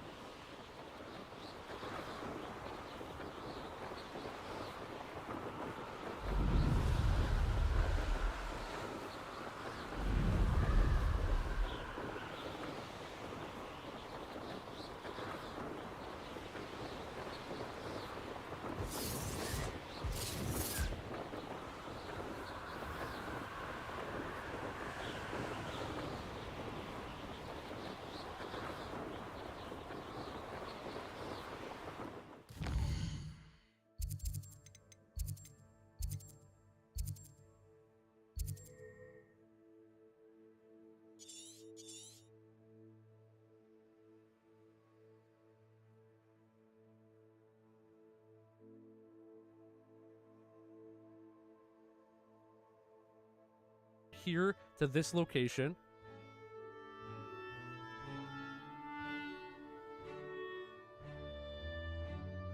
here to this location.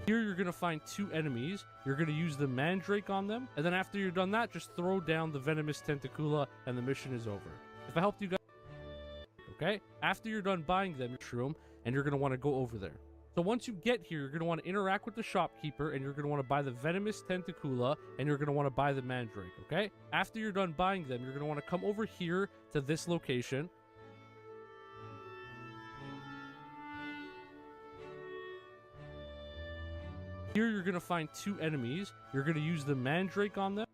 Here you're going to find 2 enemies. You're going to use the Mandrake on them. And then after you're done that, just throw down the Venomous Tentacula and the mission is over. If I helped you guys, okay? After you're done buying them, shroom, and you're going to want to go over there. So once you get here, you're going to want to interact with the shopkeeper and you're going to want to buy the Venomous Tentacula and you're going to want to buy the Mandrake, okay? After you're done buying them, you're going to want to come over here to this location. Here you're going to find 2 enemies. You're going to use the Mandrake on them.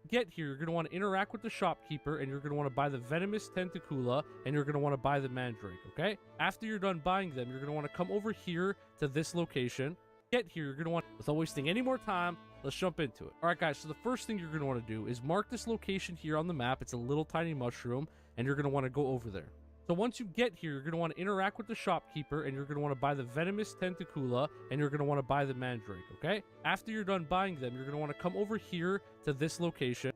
Get here, you're going to want to interact with the shopkeeper and you're going to want to buy the Venomous Tentacula and you're going to want to buy the Mandrake, okay? After you're done buying them, you're going to want to come over here to this location. Get here, you're going to want, without wasting any more time, let's jump into it. All right, guys, so the first thing you're going to want to do is mark this location here on the map. It's a little tiny mushroom and you're going to want to go over there. So once you get here, you're going to want to interact with the shopkeeper and you're going to want to buy the Venomous Tentacula and you're going to want to buy the Mandrake, okay? After you're done buying them, you're going to want to come over here to this location.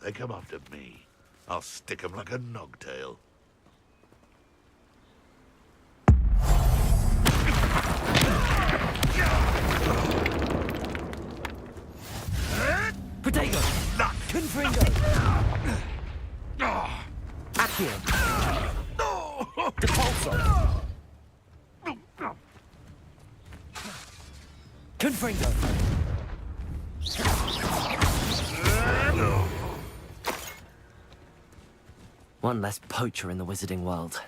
They come after me. I'll stick 'em like a nogtail. Potato! Confringo! Accio! Depulso! Confringo! One less poacher in the wizarding world.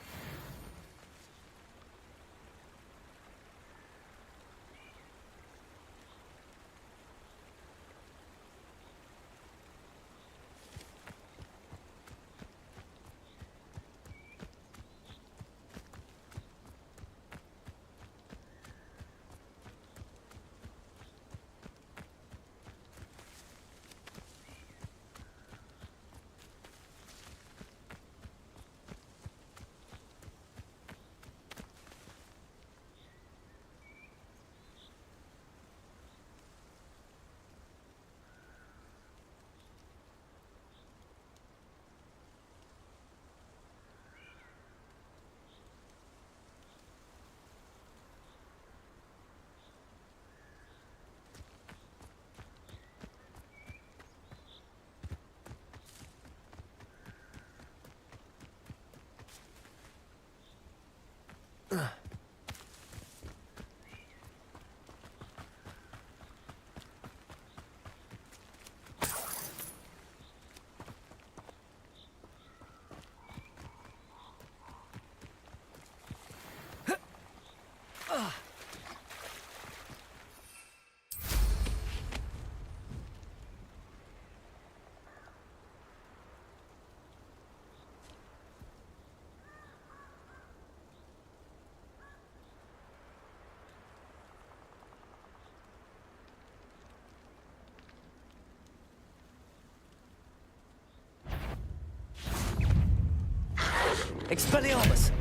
Expelliarmus!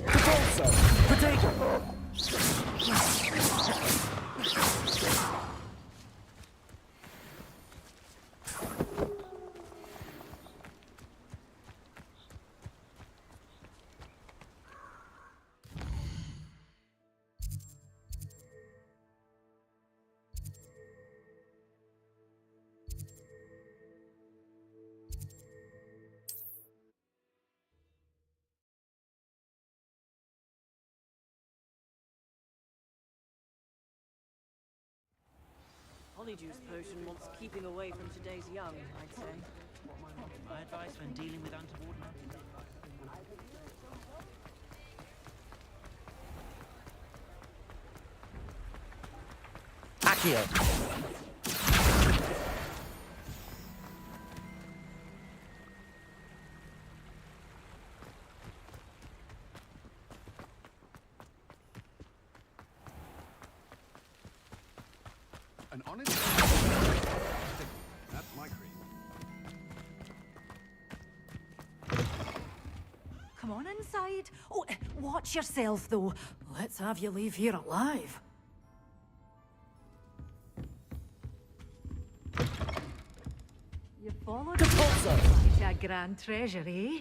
Repulso! Protego! Honeydew potion wants keeping away from today's young, I'd say. My advice when dealing with untoward Accio! An honest... That's my cream. Come on inside. Oh, watch yourself, though. Let's have you leave here alive. You followed such a grand treasure, eh?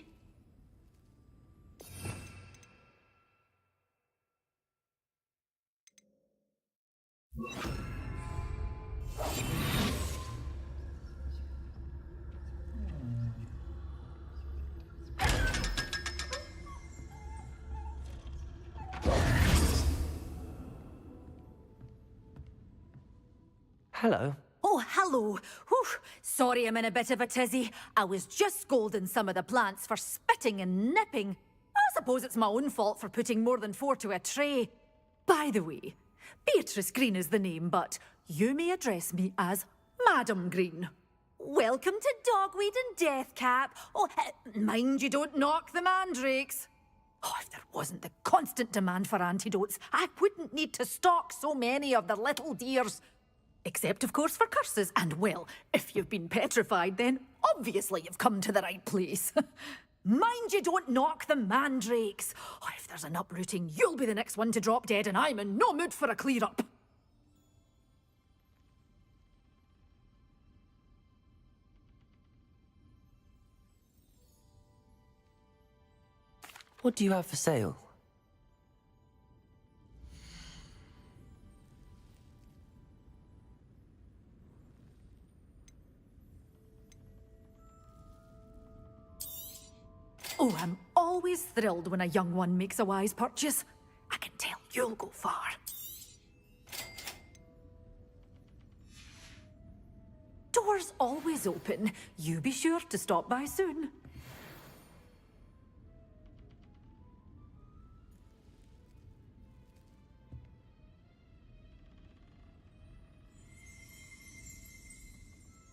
Hello. Oh, hello. Whew. Sorry I'm in a bit of a tizzy. I was just scolding some of the plants for spitting and nipping. I suppose it's my own fault for putting more than 4 to a tray. By the way, Beatrice Green is the name, but you may address me as Madam Green. Welcome to Dogweed and Deathcap. Oh, mind you don't knock the mandrakes. Oh, if there wasn't the constant demand for antidotes, I wouldn't need to stock so many of the little dears. Except, of course, for curses. And, well, if you've been petrified, then obviously you've come to the right place. Mind you don't knock the mandrakes. Oh, if there's an uprooting, you'll be the next one to drop dead, and I'm in no mood for a clear-up. What do you have for sale? Oh, I'm always thrilled when a young one makes a wise purchase. I can tell you'll go far. Doors always open. You be sure to stop by soon.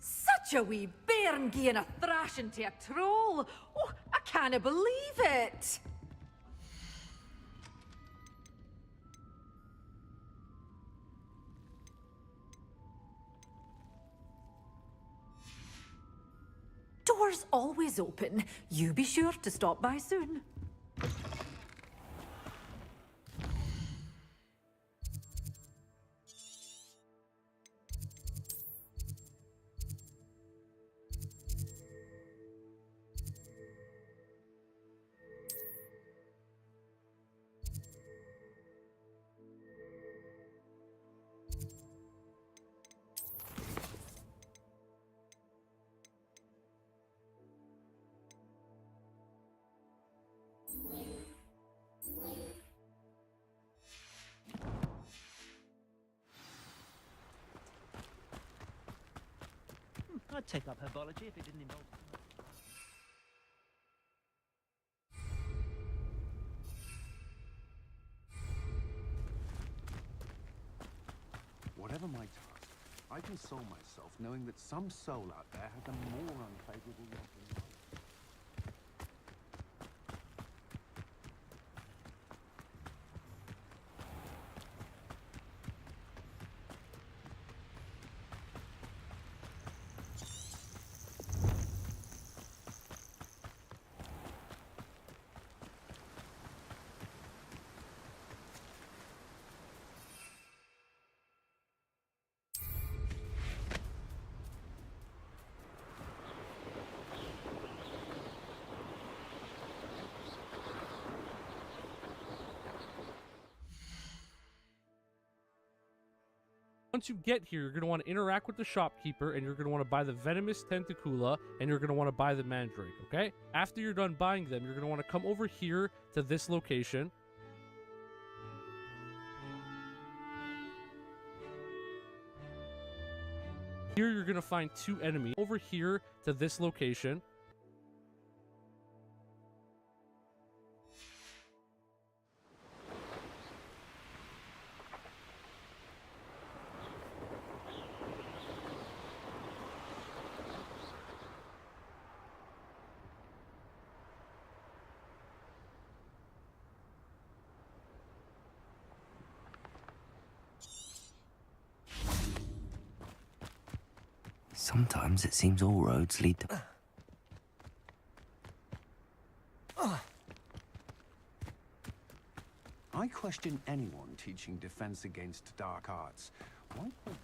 Such a wee bairn gieing a thrashing to a troll. Oh, I can't believe it. Doors always open. You be sure to stop by soon. I'd take up herbology if it didn't involve... Whatever my task, I console myself knowing that some soul out there has a more unfavorable lot than mine. once you get here, you're going to want to interact with the shopkeeper, and you're going to want to buy the Venomous Tentacula, and you're going to want to buy the Mandrake, okay? After you're done buying them, you're going to want to come over here to this location. Here, you're going to find 2 enemies. Over here to this location. Sometimes it seems all roads lead to... I question anyone teaching defense against dark arts. Why would...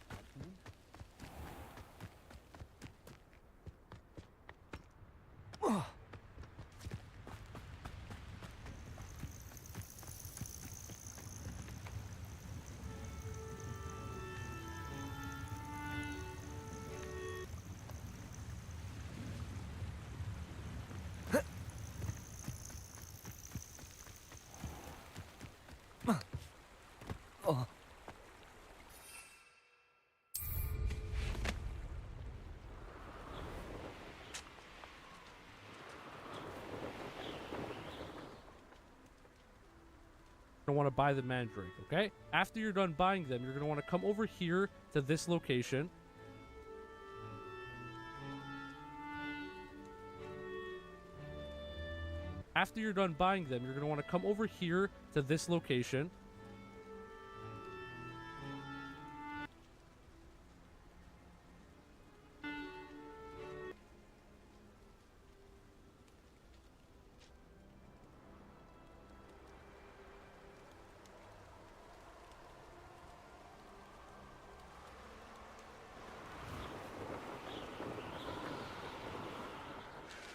You're going to want to buy the Mandrake, okay? After you're done buying them, you're going to want to come over here to this location. After you're done buying them, you're going to want to come over here to this location.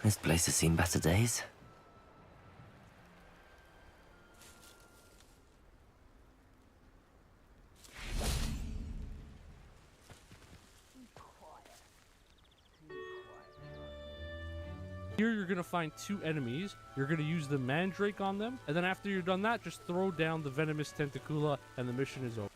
This place has seen better days. Here you're going to find 2 enemies. You're going to use the Mandrake on them. And then after you're done that, just throw down the Venomous Tentacula and the mission is over.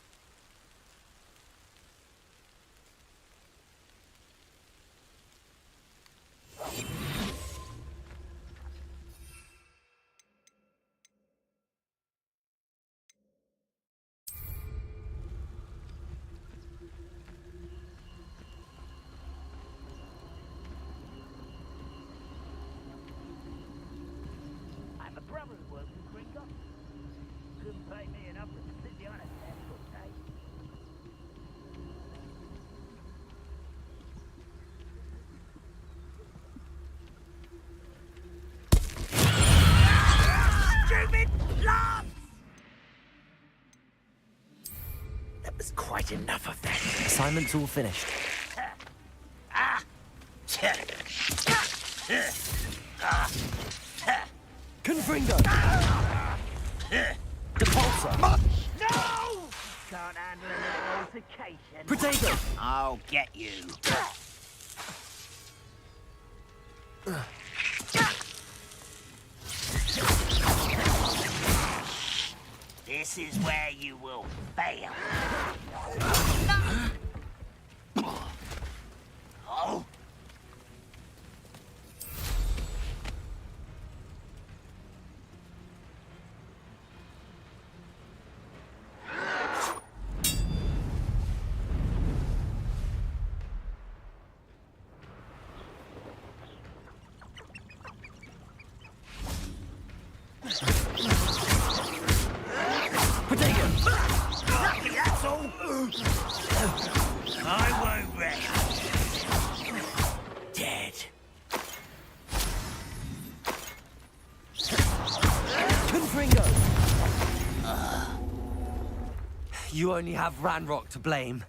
That was quite enough of that. Assignment's all finished. Confringo! Depulsor! No! Can't handle a little altercation. Potato! I'll get you. This is where you will fail. Oh. Lucky, that's all. I won't rest. Dead. Confringo! You only have Ranrock to blame.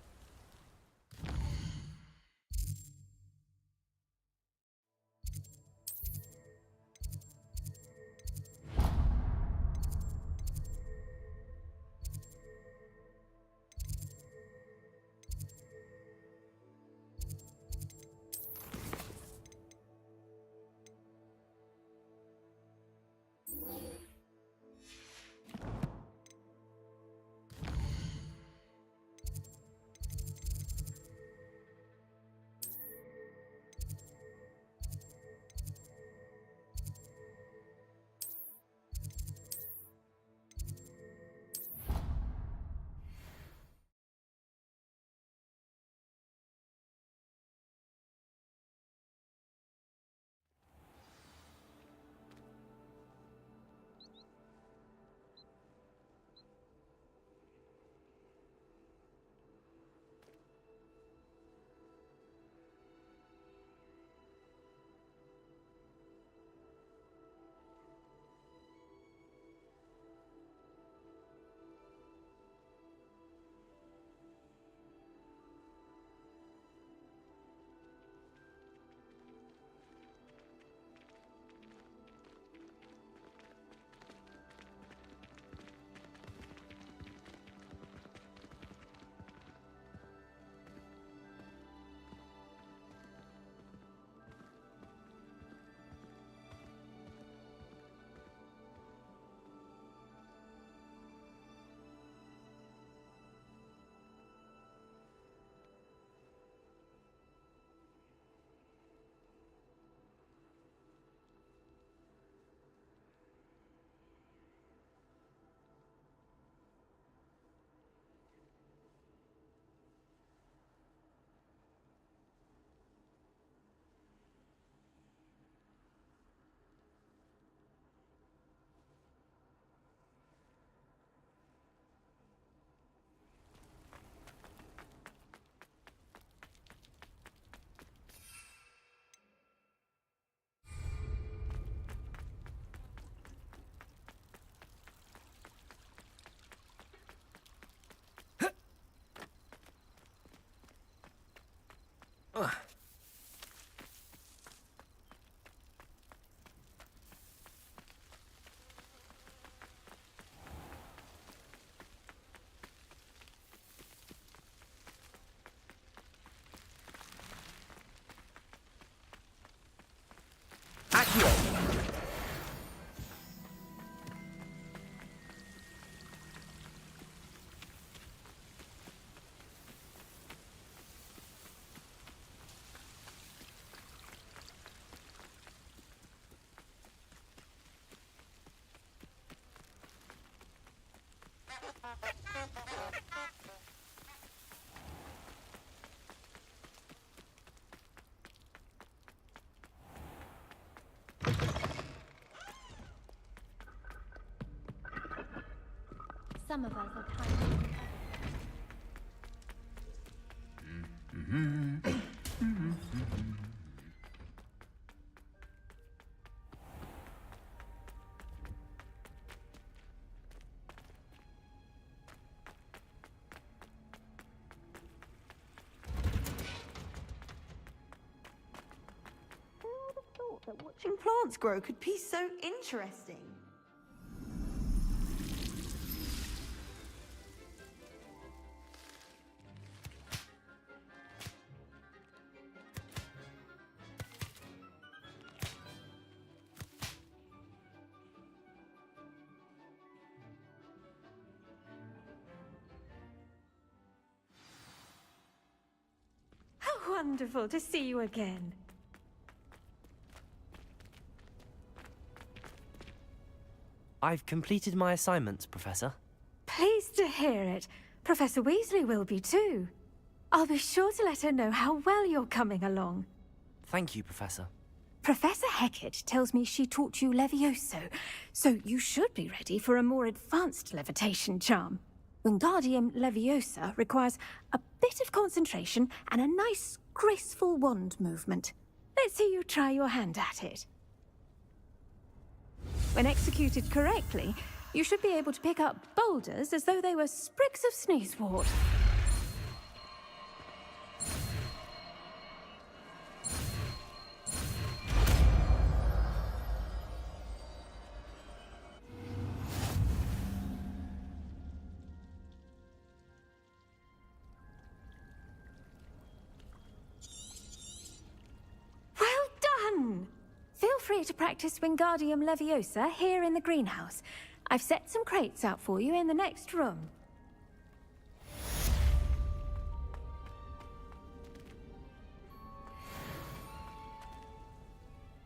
Hogwarts. Some of us are kind Who would have thought that watching plants grow could be so interesting? How wonderful to see you again. I've completed my assignments, Professor. Pleased to hear it. Professor Weasley will be too. I'll be sure to let her know how well you're coming along. Thank you, Professor. Professor Hecat tells me she taught you Levioso, so you should be ready for a more advanced levitation charm. Wingardium Leviosa requires a bit of concentration and a nice, graceful wand movement. Let's see you try your hand at it. When executed correctly, you should be able to pick up boulders as though they were sprigs of sneezewort. Feel free to practice Wingardium Leviosa here in the greenhouse. I've set some crates out for you in the next room.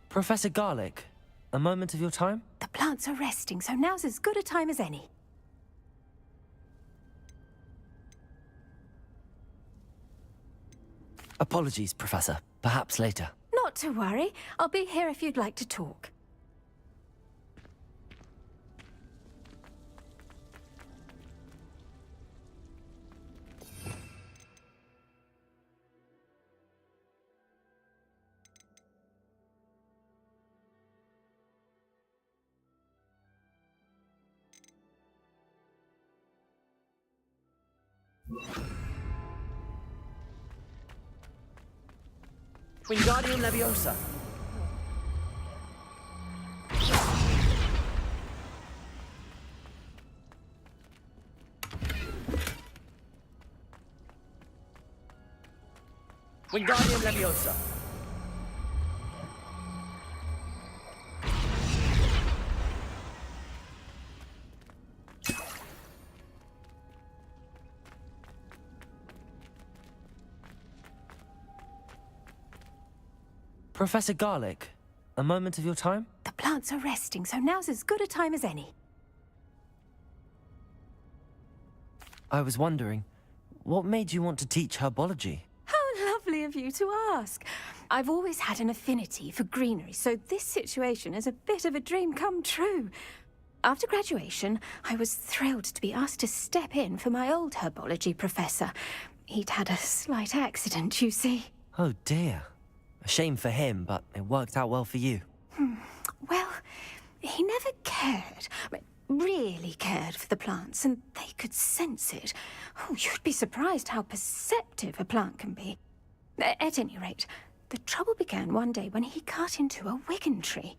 Professor Garlick, a moment of your time? The plants are resting, so now's as good a time as any. Apologies, Professor. Perhaps later. Not to worry. I'll be here if you'd like to talk. Wingardium Leviosa. Wingardium Leviosa. Professor Garlick, a moment of your time? The plants are resting, so now's as good a time as any. I was wondering, what made you want to teach herbology? How lovely of you to ask. I've always had an affinity for greenery, so this situation is a bit of a dream come true. After graduation, I was thrilled to be asked to step in for my old herbology professor. He'd had a slight accident, you see. Oh dear. A shame for him, but it worked out well for you. Well, he never cared, really cared for the plants, and they could sense it. Oh, you'd be surprised how perceptive a plant can be. At any rate, the trouble began one day when he cut into a wigan tree.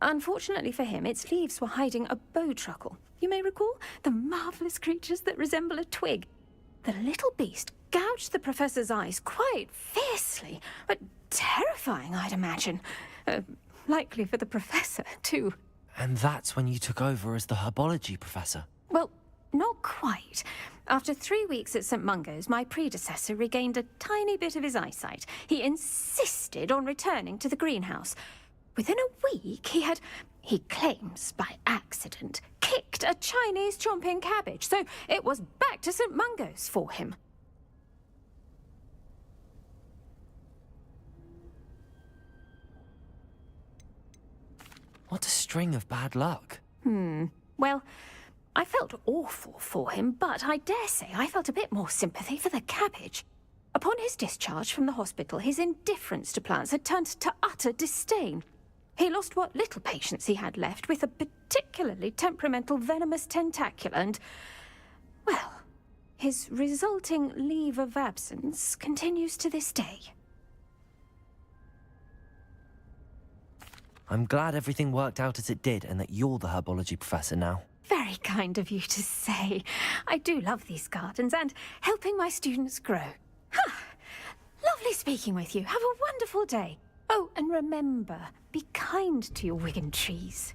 Unfortunately for him, its leaves were hiding a bowtruckle. You may recall the marvellous creatures that resemble a twig. The little beast gouged the professor's eyes quite fiercely, but terrifying, I'd imagine. likely for the professor, too. And that's when you took over as the herbology professor. Well, not quite. After 3 weeks at St. Mungo's, my predecessor regained a tiny bit of his eyesight. He insisted on returning to the greenhouse. Within a week, he claims by accident, kicked a Chinese chomping cabbage, so it was back to St. Mungo's for him. What a string of bad luck. Well, I felt awful for him, but I dare say I felt a bit more sympathy for the cabbage. Upon his discharge from the hospital, his indifference to plants had turned to utter disdain. He lost what little patience he had left with a particularly temperamental venomous tentacula and, well, his resulting leave of absence continues to this day. I'm glad everything worked out as it did and that you're the herbology professor now. Very kind of you to say. I do love these gardens and helping my students grow. Lovely speaking with you. Have a wonderful day. Oh, and remember, be kind to your Wigan trees.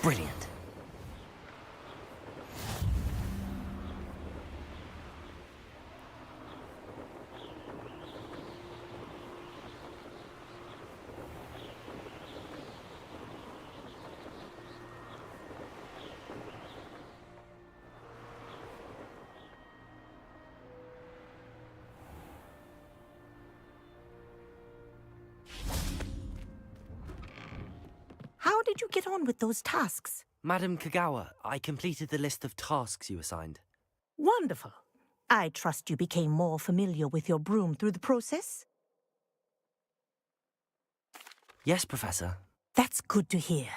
Brilliant. How did you get on with those tasks? Madam Kagawa, I completed the list of tasks you assigned. Wonderful. I trust you became more familiar with your broom through the process? Yes, Professor. That's good to hear.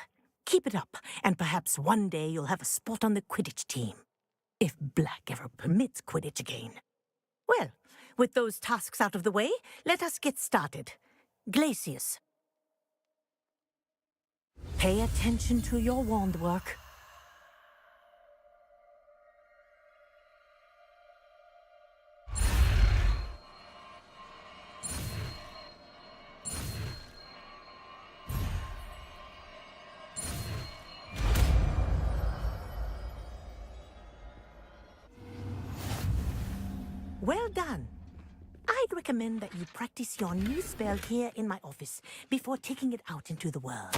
Keep it up, and perhaps one day you'll have a spot on the Quidditch team. If Black ever permits Quidditch again. Well, with those tasks out of the way, let us get started. Glacius. Pay attention to your wand work. Well done. I'd recommend that you practice your new spell here in my office before taking it out into the world.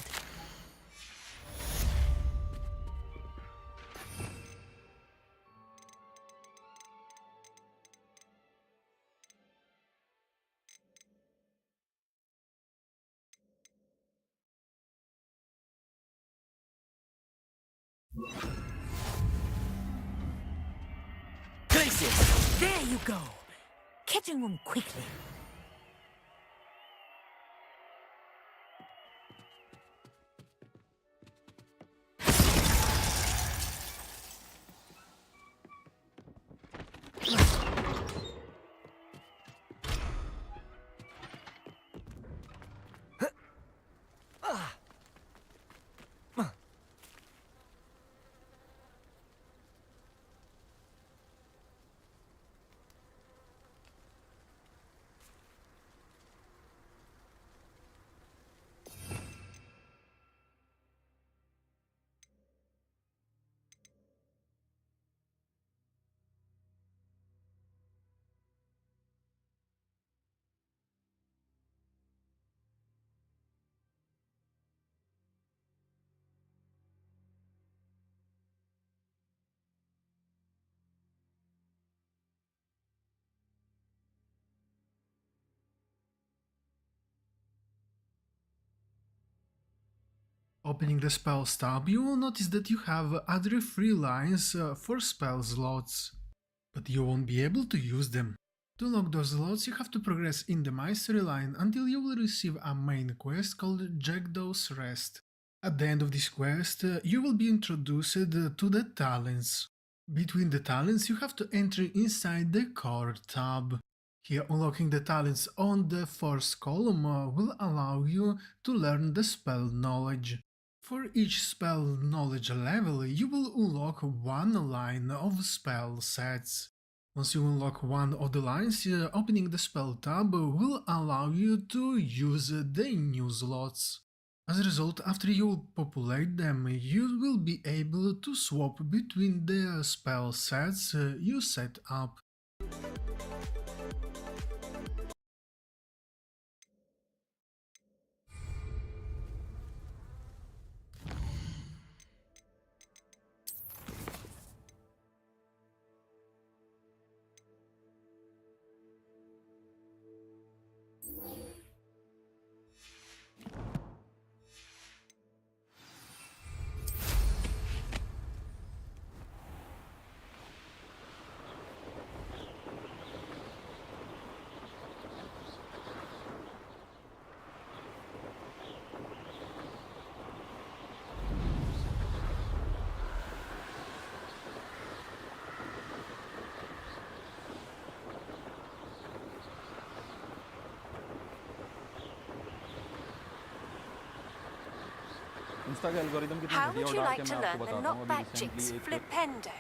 Glacius! There you go. Catching them quickly. Opening the spells tab, you will notice that you have other free lines for spell slots, but you won't be able to use them. To unlock those slots, you have to progress in the Mastery line until you will receive a main quest called Jackdaw's Rest. At the end of this quest, you will be introduced to the talents. Between the talents, you have to enter inside the Core tab. Here, unlocking the talents on the first column will allow you to learn the spell knowledge. For each spell knowledge level, you will unlock one line of spell sets. Once you unlock one of the lines, opening the spell tab will allow you to use the new slots. As a result, after you populate them, you will be able to swap between the spell sets you set up. How would you like to learn the knockback jigs flipendo?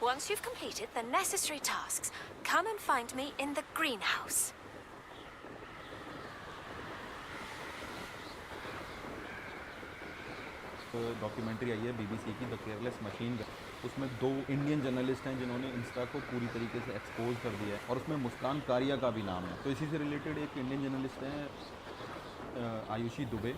Once you've completed the necessary tasks, come and find me in the greenhouse. Documentary आई है BBC की, the careless machine. उसमें 2 Indian journalist हैं जिन्होंने Insta को पूरी तरीके से एक्सपोज कर दिया है, और उसमें मुस्कान कारिया का भी नाम है। तो इसी से रिलेटेड एक इंडियन जर्नलिस्ट हैं आयुषी दुबे।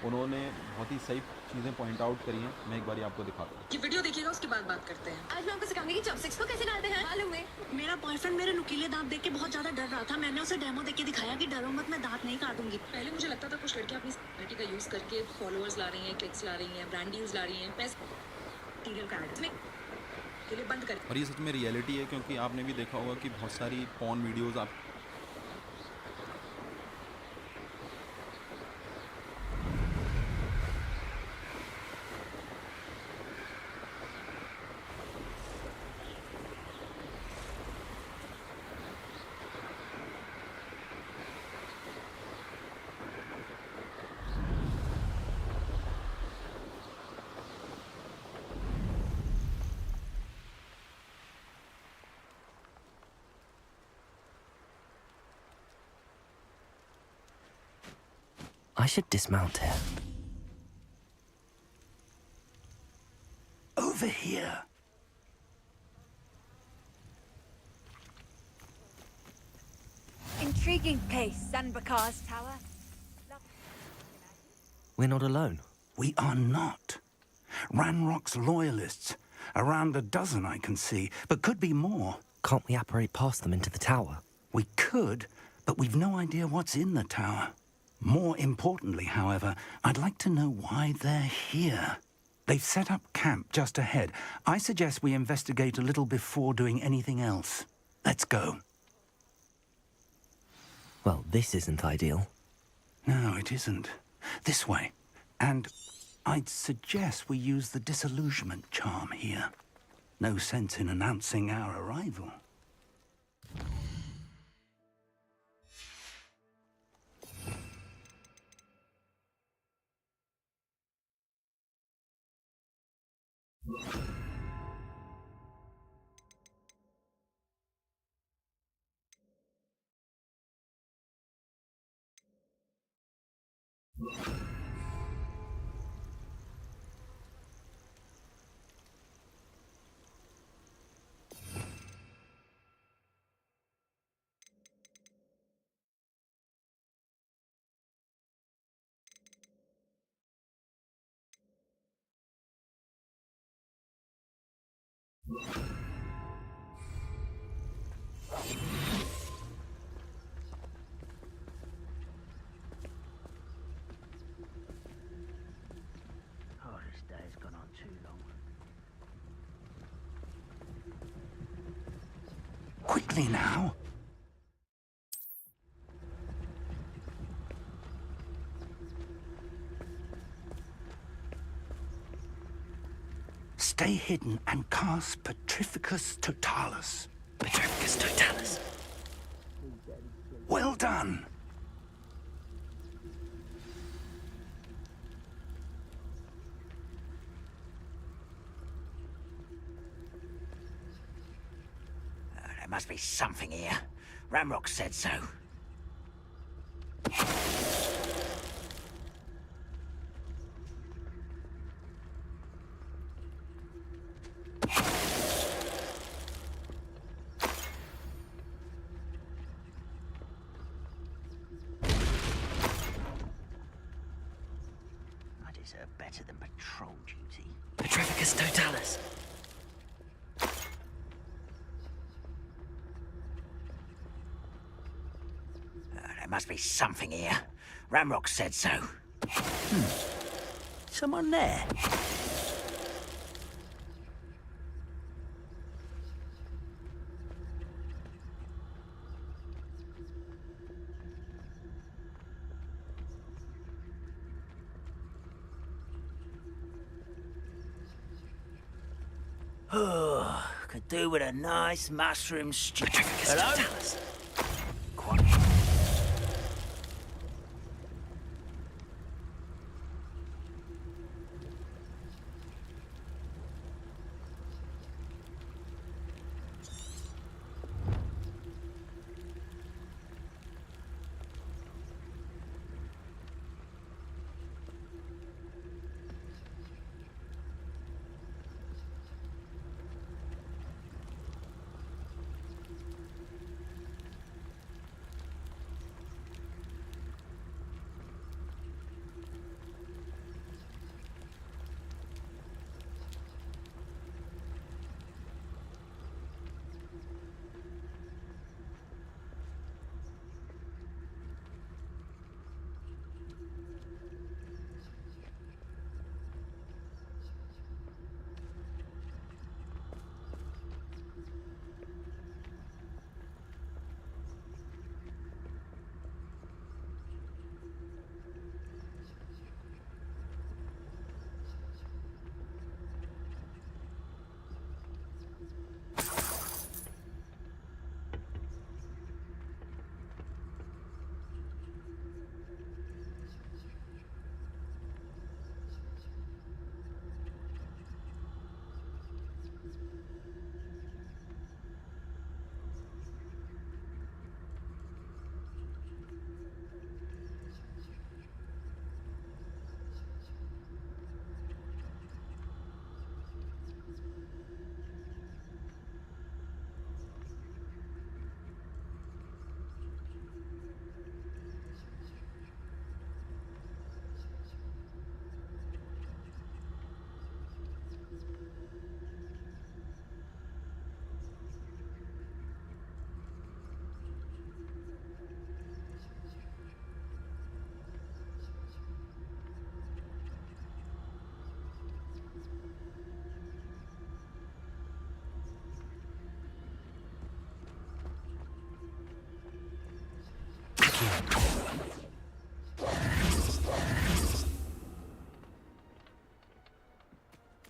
उन्होंने बहुत ही सही चीज़ें पॉइंट आउट करी हैं। मैं एक बार आपको दिखाता हूँ। ये वीडियो देखिएगा, उसके बाद बात करते हैं। आज मैं आपको सिखाऊंगी कि चॉपस्टिक्स को कैसे डालते हैं। मालूम है, मेरा बॉयफ्रेंड मेरे नुकीले दांत देख के बहुत ज्यादा डर रहा था। मैंने उसे डेमो देख के दिखाया कि डरो मत, मैं दांत नहीं काटूंगी। पहले मुझे लगता था कुछ लड़कियां अपनी पर्सनैलिटी का यूज करके फॉलोअर्स ला रही हैं, क्लिक्स ला रही हैं, ब्रांड डील्स ला रही हैं। मैं मटीरियल का एड के लिए बंद कर। और ये सच में रियलिटी है, क्योंकि आपने भी देखा होगा कि बहुत सारी पॉर्न वीडियोज़ आप I should dismount here. Over here. Intriguing place, Sanbakar's tower. We're not alone. We are not. Ranrock's loyalists. Around a dozen I can see, but could be more. Can't we apparate past them into the tower? We could, but we've no idea what's in the tower. More importantly, however, I'd like to know why they're here. They've set up camp just ahead. I suggest we investigate a little before doing anything else. Let's go. Well, this isn't ideal. No, it isn't. This way. And I'd suggest we use the disillusionment charm here. No sense in announcing our arrival. Oh, this day's gone on too long. Quickly now. Stay hidden and cast Petrificus Totalis. Petrificus Totalis. Well done. There must be something here. Ramrock said so. I deserve better than patrol duty. Petrificus Totalis. There must be something here. Ramrock said so. Someone there? Oh, could do with a nice mushroom stew. Hello?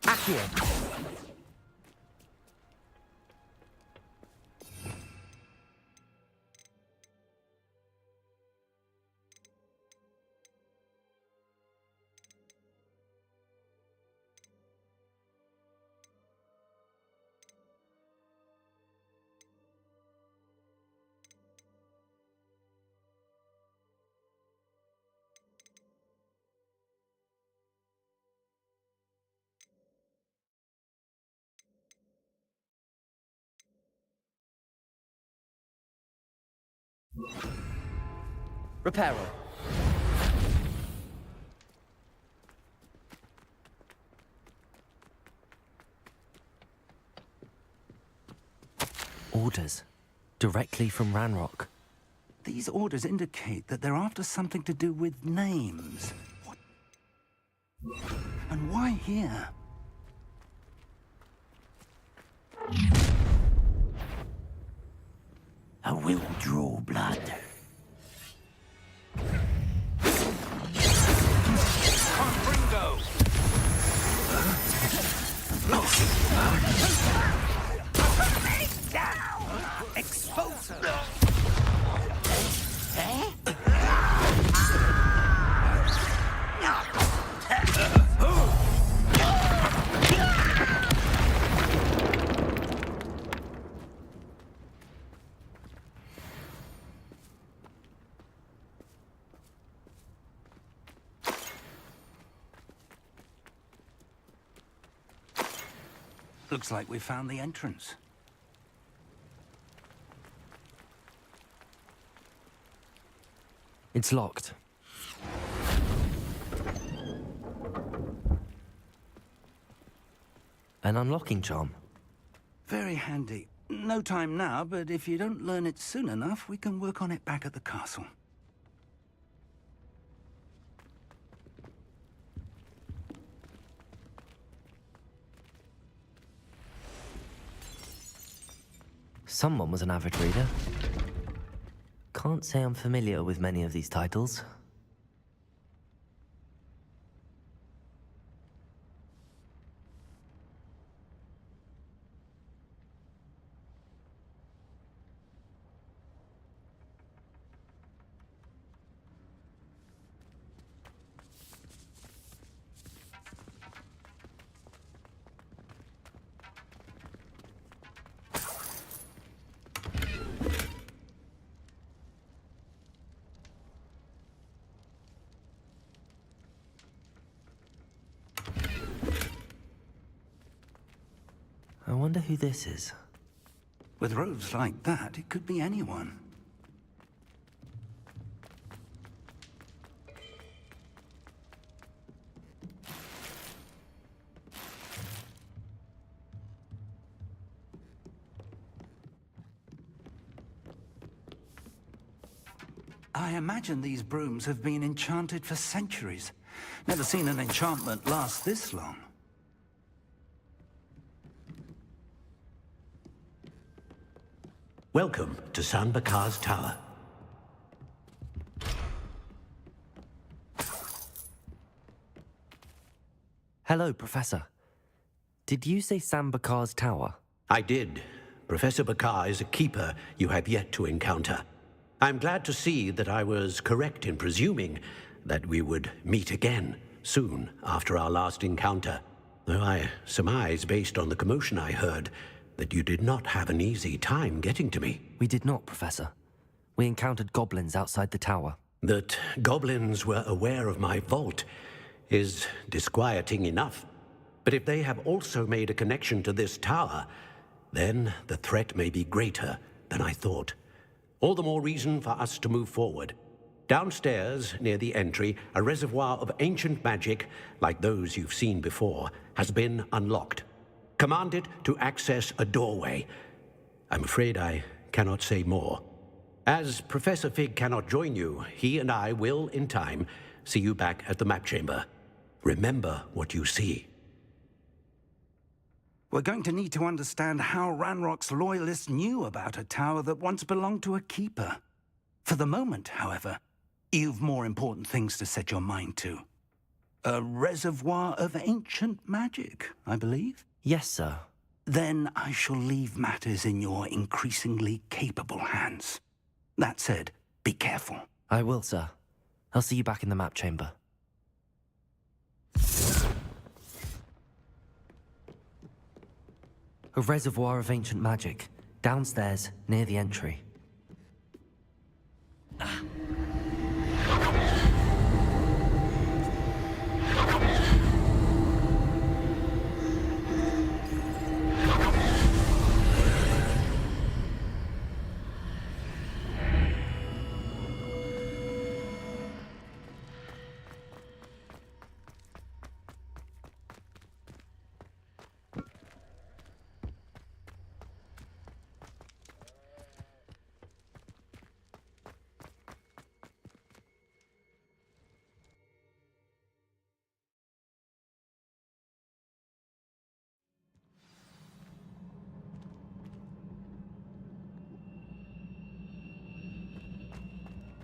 Accio. Reparo. Orders. Directly from Ranrock. These orders indicate that they're after something to do with names. What? And why here? I will draw blood. Confringo! Exposer! Looks like we found the entrance. It's locked. An unlocking charm. Very handy. No time now, but if you don't learn it soon enough, we can work on it back at the castle. Someone was an avid reader. Can't say I'm familiar with many of these titles. I wonder who this is. With robes like that, it could be anyone. I imagine these brooms have been enchanted for centuries. Never seen an enchantment last this long. Welcome to San Bakar's Tower. Hello, Professor. Did you say Sam Bakar's tower? I did. Professor Bakar is a keeper you have yet to encounter. I'm glad to see that I was correct in presuming that we would meet again soon after our last encounter, though I surmise, based on the commotion I heard, that you did not have an easy time getting to me. We did not, Professor. We encountered goblins outside the tower. That goblins were aware of my vault is disquieting enough. But if they have also made a connection to this tower, then the threat may be greater than I thought. All the more reason for us to move forward. Downstairs, near the entry, a reservoir of ancient magic, like those you've seen before, has been unlocked. Command it to access a doorway. I'm afraid I cannot say more. As Professor Fig cannot join you, he and I will, in time, see you back at the map chamber. Remember what you see. We're going to need to understand how Ranrock's loyalists knew about a tower that once belonged to a keeper. For the moment, however, you've more important things to set your mind to. A reservoir of ancient magic, I believe? Yes, sir. Then I shall leave matters in your increasingly capable hands. That said, be careful. I will, sir. I'll see you back in the map chamber. A reservoir of ancient magic, downstairs, near the entry.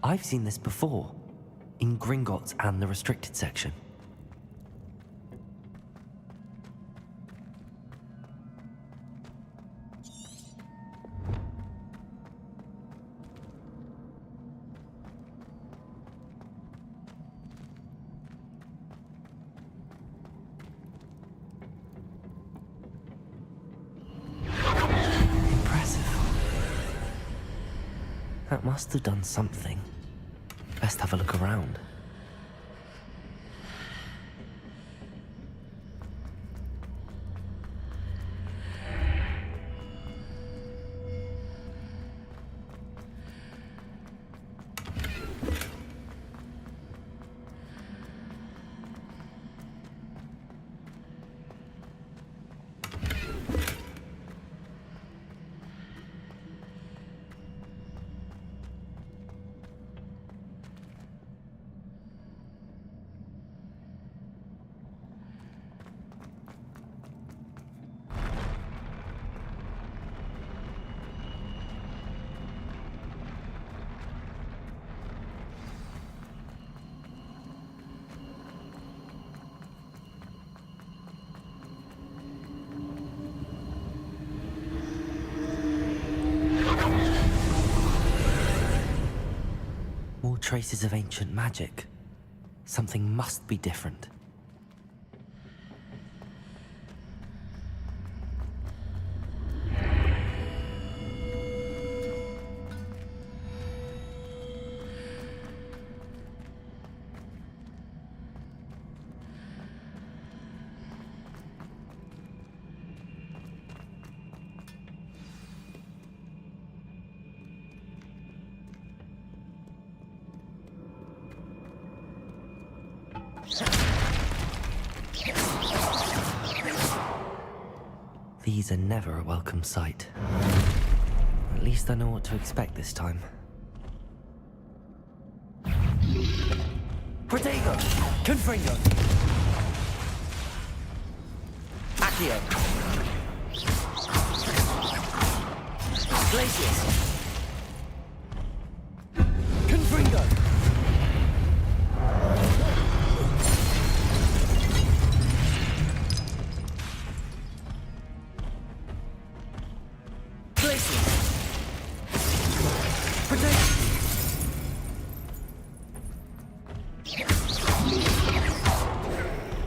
I've seen this before, in Gringotts and the restricted section. That must have done something. Best have a look around. More traces of ancient magic. Something must be different. These are never a welcome sight. At least I know what to expect this time. Protego! Confringo! Accio! Glacius! Confringo!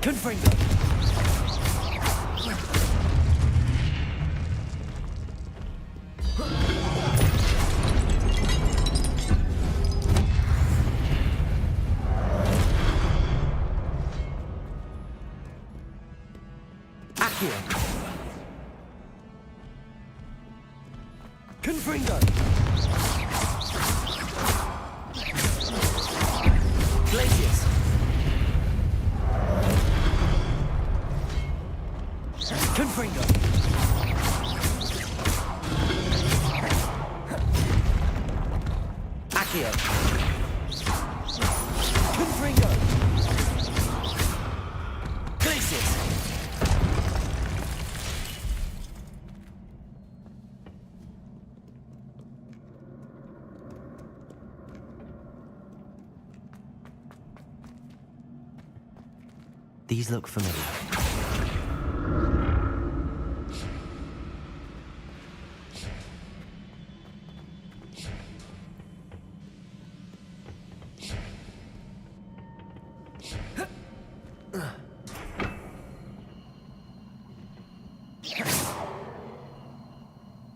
Confringo! Accio! Confringo! Glacius! Confringo! Accio! Confringo! Glacius! These look familiar.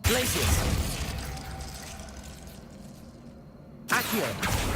Glacius! Accio!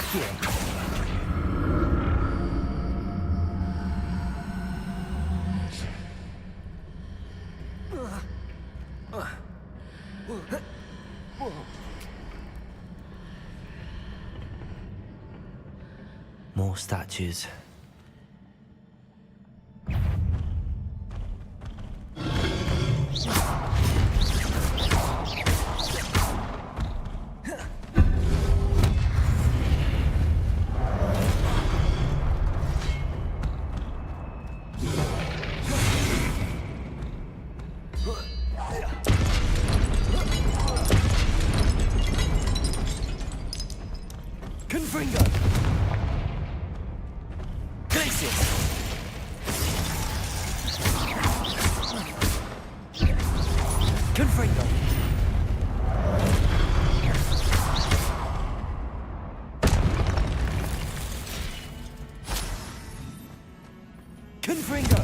Accio! More statues. Confringo! Glacius! Confringo! Confringo!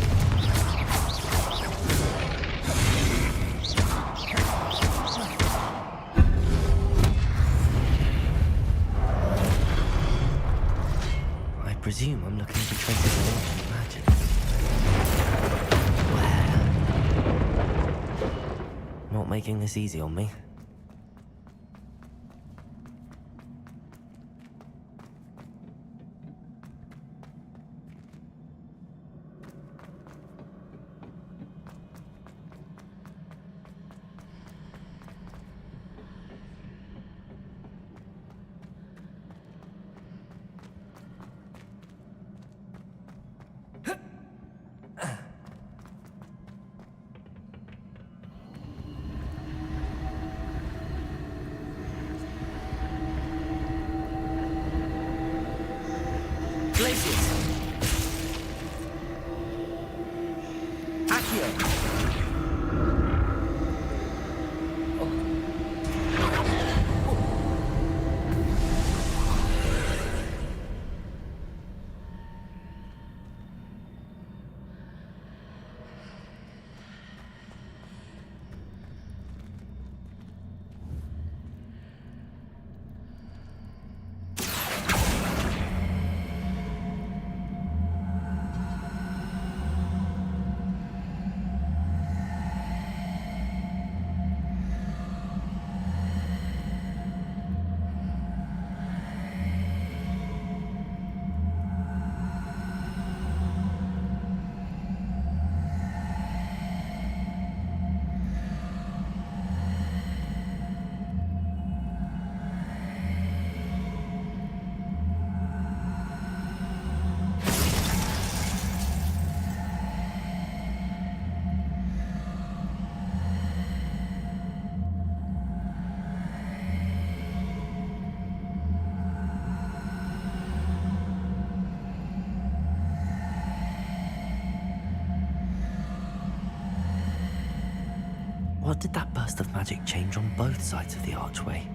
I presume I'm looking for traces of ancient magic. Where? Not making this easy on me. Glacius! Accio! What did that burst of magic change on both sides of the archway?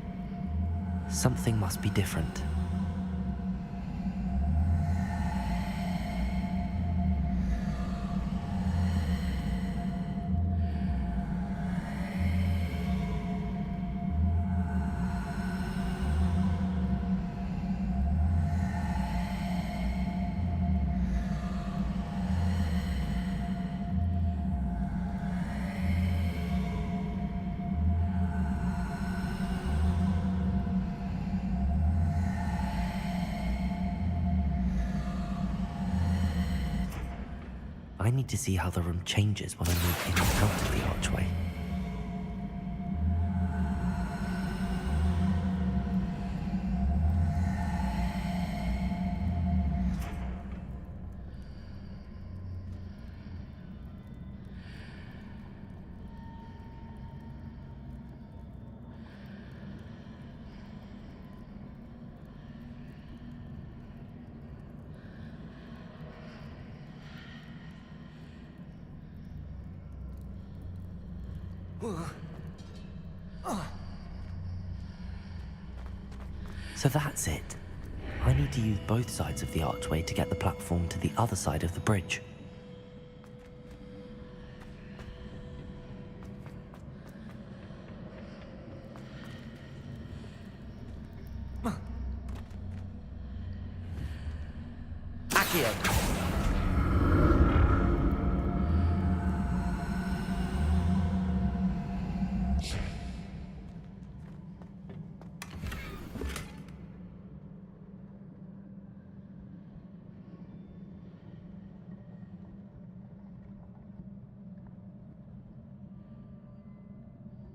Something must be different. I need to see how the room changes when I move in and out of the archway. So that's it. I need to use both sides of the archway to get the platform to the other side of the bridge. Accio!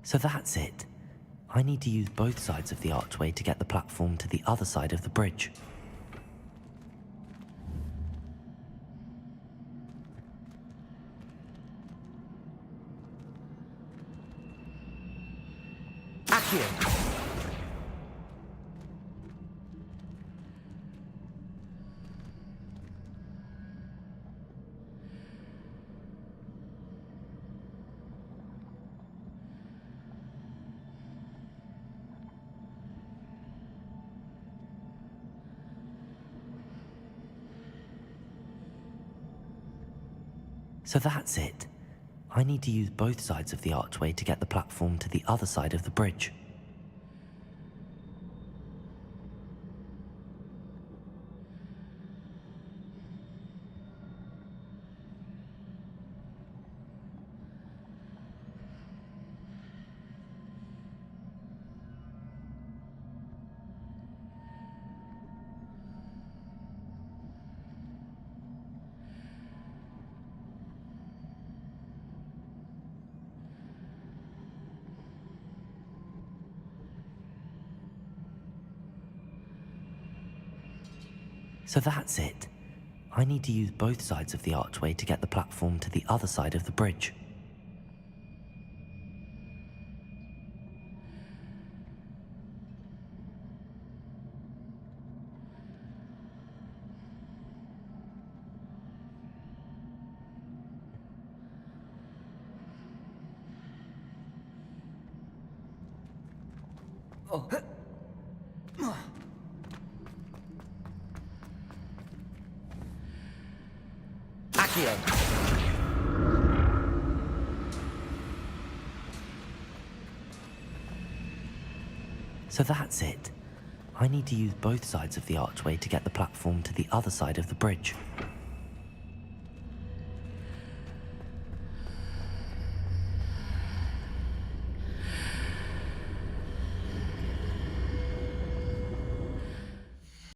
So that's it. I need to use both sides of the archway to get the platform to the other side of the bridge. Accio. So that's it. I need to use both sides of the archway to get the platform to the other side of the bridge. So that's it. I need to use both sides of the archway to get the platform to the other side of the bridge. Oh. Accio. So that's it. I need to use both sides of the archway to get the platform to the other side of the bridge.